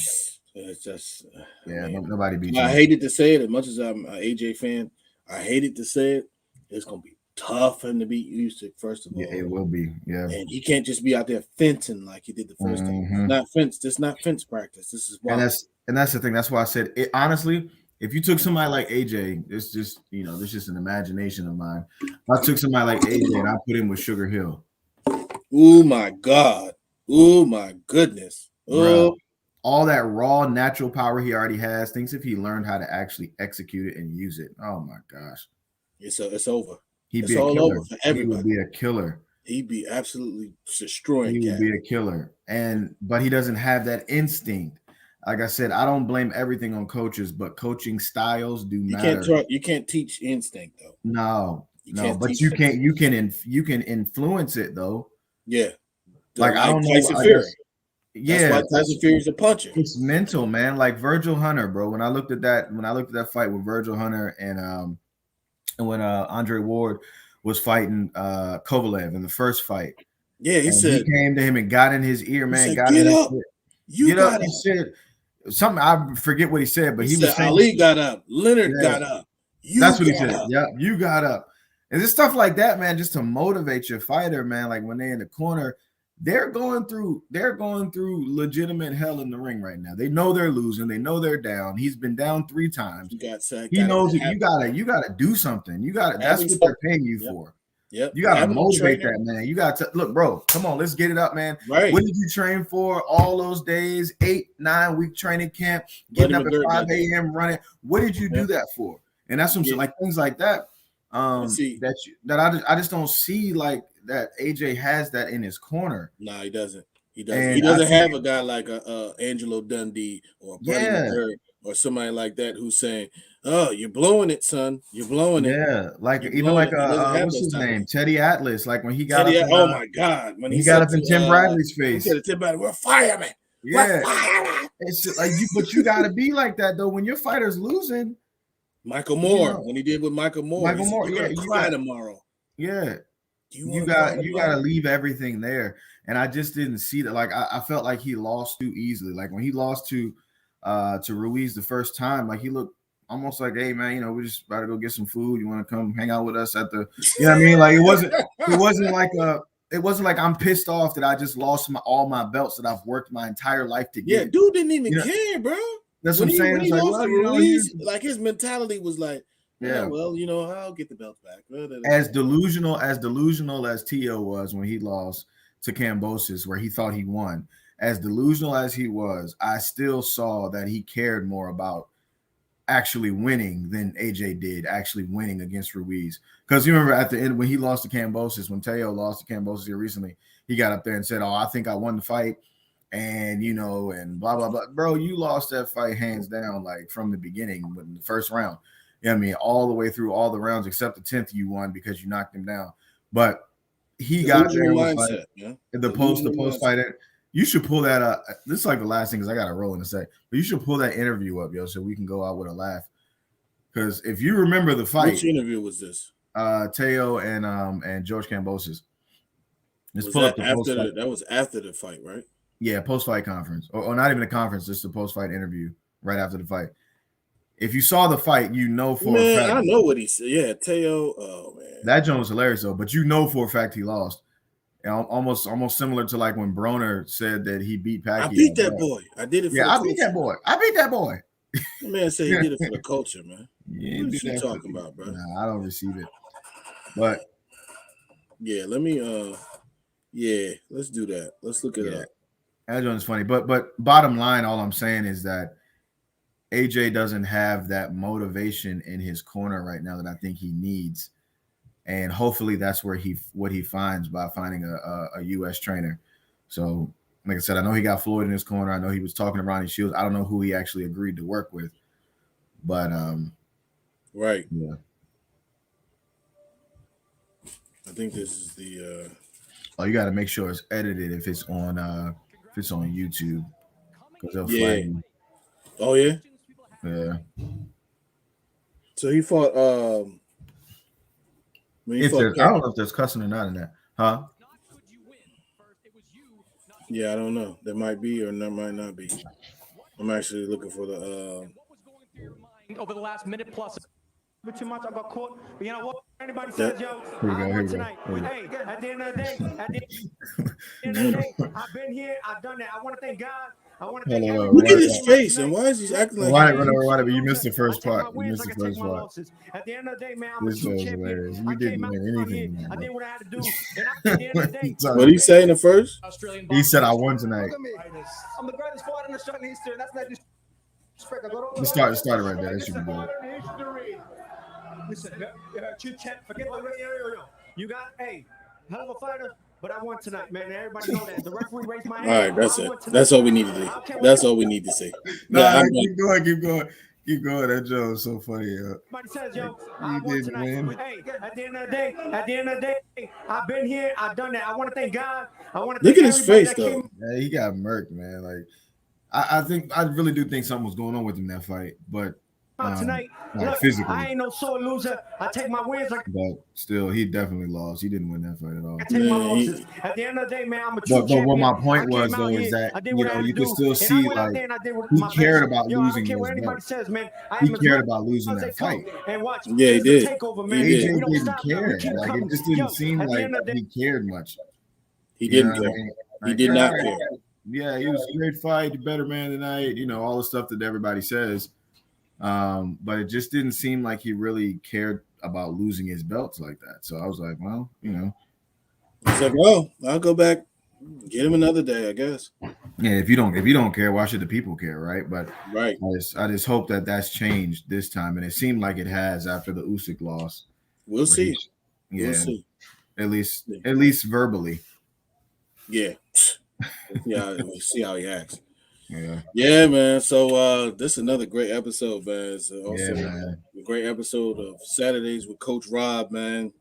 It's just nobody beats him. I hated to say it, as much as I'm an AJ fan, I hated to say it. It's gonna be tough for him to beat Usyk, first of all. Yeah, it will be. Yeah. And he can't just be out there fencing like he did the first time. It's not fence. This is not fence practice. This is wild. And that's the thing. That's why I said it honestly. If you took somebody like AJ, it's just, you know, this is just an imagination of mine. If I took somebody like AJ and I put him with Sugar Hill. Oh my God. Oh my goodness. Bro, all that raw natural power he already has, thinks if he learned how to actually execute it and use it. Oh my gosh. It's over. It's all over for everybody. He would be a killer. He'd be absolutely destroying. He would be a killer. But he doesn't have that instinct. Like I said, I don't blame everything on coaches, but coaching styles do matter. You can't teach instinct though. No, but you can influence it though. Yeah, like I don't know. Tyson Fury. Yeah, that's why Tyson Fury's a puncher. It's mental, man. Like Virgil Hunter, bro. When I looked at that fight with Virgil Hunter and when Andre Ward was fighting Kovalev in the first fight. Yeah, he came to him and got in his ear, man. Get up. You got up. He said something. I forget what he said, but he was saying Ali got up. Leonard got up. That's what he said. Yeah, you got up. And it's stuff like that, man, just to motivate your fighter, man. Like when they're in the corner, they're going through legitimate hell in the ring right now. They know they're losing. They know they're down. He's been down 3 times. He knows you gotta do something. That's what they're paying you for. Yep. You gotta motivate that, man. You gotta look, bro. Come on, let's get it up, man. Right. What did you train for all those days? 8-9 week training camp, getting up at 5 a.m. running. What did you do that for? And that's what I'm saying, like things like that. I just don't see like that. AJ has that in his corner. No, he doesn't. He doesn't. He doesn't have a guy like Angelo Dundee or Buddy McGirt or somebody like that who's saying, "Oh, you're blowing it, son. You're blowing it." Yeah, like You're even blowing like it. He doesn't have what's those his type of name? Teddy Atlas. Like when he got Teddy. up in Oh my God! When he got up to, in Tim Bradley's he face. said to Tim Bradley, "We're firemen. We're Yeah, firemen." it's just like but you got to be like that though when your fighter's losing. Michael Moore, know, when he did with Michael Moore, he said, "You're gonna cry tomorrow." Yeah, Do you want to cry you tomorrow? got to leave everything there, and I just didn't see that. Like I felt like he lost too easily. Like when he lost to Ruiz the first time, like he looked almost like, hey man, we're just about to go get some food. You want to come hang out with us at the, you know what I mean? Like it wasn't like I'm pissed off that I just lost all my belts that I've worked my entire life to get. Yeah, dude didn't even care, bro. That's what I'm saying. When he like, lost to well, Ruiz, like his mentality was like, yeah, well, I'll get the belts back. As delusional as Tio was when he lost to Kambosos, where he thought he won, as delusional as he was, I still saw that he cared more about actually winning than AJ did actually winning against Ruiz. Because you remember at the end when he lost to Kambosos, when Teo lost to Kambosos here recently, he got up there and said, "Oh, I think I won the fight," and and blah blah blah. Bro, you lost that fight hands down, like from the beginning, in the first round. I mean, all the way through all the rounds except the 10th you won because you knocked him down. But he got there and was like, the post fight. You should pull that up. This is like the last thing because I got to roll in a sec. But you should pull that interview up, yo, so we can go out with a laugh. Because if you remember the fight, which interview was this? Teo and George Kambosos. Let's pull up the after that was after the fight, right? Yeah, post-fight conference, or not even a conference, just a post-fight interview right after the fight. If you saw the fight, for a fact. I know what he said. Yeah, Teo. Oh man, that joint was hilarious though. But for a fact he lost. And almost similar to like when Broner said that he beat Pacquiao. I beat that boy. I did it. I beat that boy. The man said he did it for the culture, man. Yeah, what you talking about, bro? Nah, I don't receive it. But yeah, let me. Let's do that. Let's look it up. That joint's funny. But bottom line, all I'm saying is that AJ doesn't have that motivation in his corner right now that I think he needs, and hopefully that's what he finds by finding a U.S. trainer. So, like I said, I know he got Floyd in his corner. I know he was talking to Ronnie Shields. I don't know who he actually agreed to work with, but right, yeah. I think this is the. Oh, you got to make sure it's edited if it's on YouTube because they'll flag you. Oh yeah. Yeah. So he fought. I don't know if there's cussing or not in that, huh? Yeah, I don't know. There might be or there might not be. I'm actually looking for the. Over the last minute plus. Too much. I got caught. But you know what? Anybody says, yo, I won tonight. Hey, at the end of the day, I've been here. I've done that. I want to thank God. I want to thank God. Look at his face, and why is he acting like? Why? You missed the first part. You missed the first part. At the end of the day, man, I'm a true champion. You didn't win anything. Man, I did what I had to do. And at the end of the day, what did he say in the first? He said, "I won tonight." I'm the greatest fighter in the shot history, and that's not disrespect. Let's start it right there. That should be good. Listen, chit chat, forget the radio. You got hell of a fighter, but I won tonight, man. Everybody know that. The referee raised my hand. All right, that's it. That's all we need to do. That's all we need to say. Keep going. That joke is so funny. Everybody says, yo, I won tonight. Hey, at the end of the day, I've been here. I've done that. I want to thank God. I want to look at his face though. Yeah, he got murked, man. Like I really do think something was going on with him in that fight, but. Tonight, look, physically. I ain't no sore loser. I take my wins. But still, he definitely lost. He didn't win that fight at all. I take my losses. At the end of the day, man, I'm a true champion. But what my point was though is that you can still see like he cared about losing. What anybody says, man. He cared about losing that fight. And watch, yeah, he did. Takeover, man. AJ didn't care. Like it just didn't seem like he cared much. He didn't care. He did not care. Yeah, he was a great fight, the better man tonight. All the stuff that everybody says. But it just didn't seem like he really cared about losing his belts like that. So I was like, well, It's like, well, I'll go back, get him another day, I guess. Yeah, if you don't care, why should the people care, right? But right, I just hope that that's changed this time, and it seemed like it has after the Usyk loss. We'll see. We'll see. At least verbally. Yeah. We'll see how he acts. Yeah, man. So this is another great episode, man. It's also man. a great episode of Saturdays with Coach Rob, man.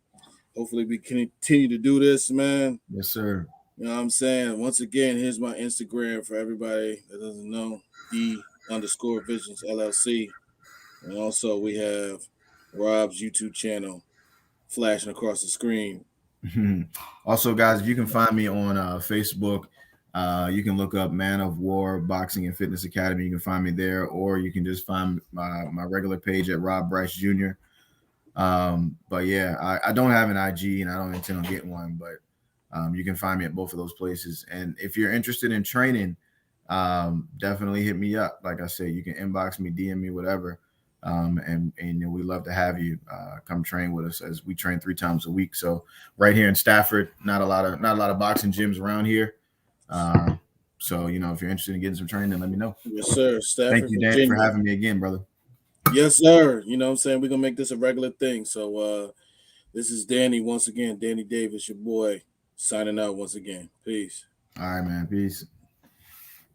Hopefully we can continue to do this, man. Yes, sir. You know what I'm saying? Once again, here's my Instagram for everybody that doesn't know, _Visions LLC. And also we have Rob's YouTube channel flashing across the screen. Also, guys, if you can find me on Facebook, you can look up Man of War Boxing and Fitness Academy. You can find me there, or you can just find my regular page at Rob Bryce Jr. But yeah, I don't have an IG and I don't intend on getting one, but you can find me at both of those places. And if you're interested in training, definitely hit me up. Like I said, you can inbox me, DM me, whatever. And we love to have you come train with us, as we train 3 times a week. So right here in Stafford, not a lot of boxing gyms around here. So if you're interested in getting some training, then let me know. Yes, sir. Stafford, thank you, Dan, Virginia, for having me again, brother. Yes, sir. You know what I'm saying? We're gonna make this a regular thing. So this is Danny once again, Danny Davis, your boy, signing out once again. Peace. All right, man. Peace.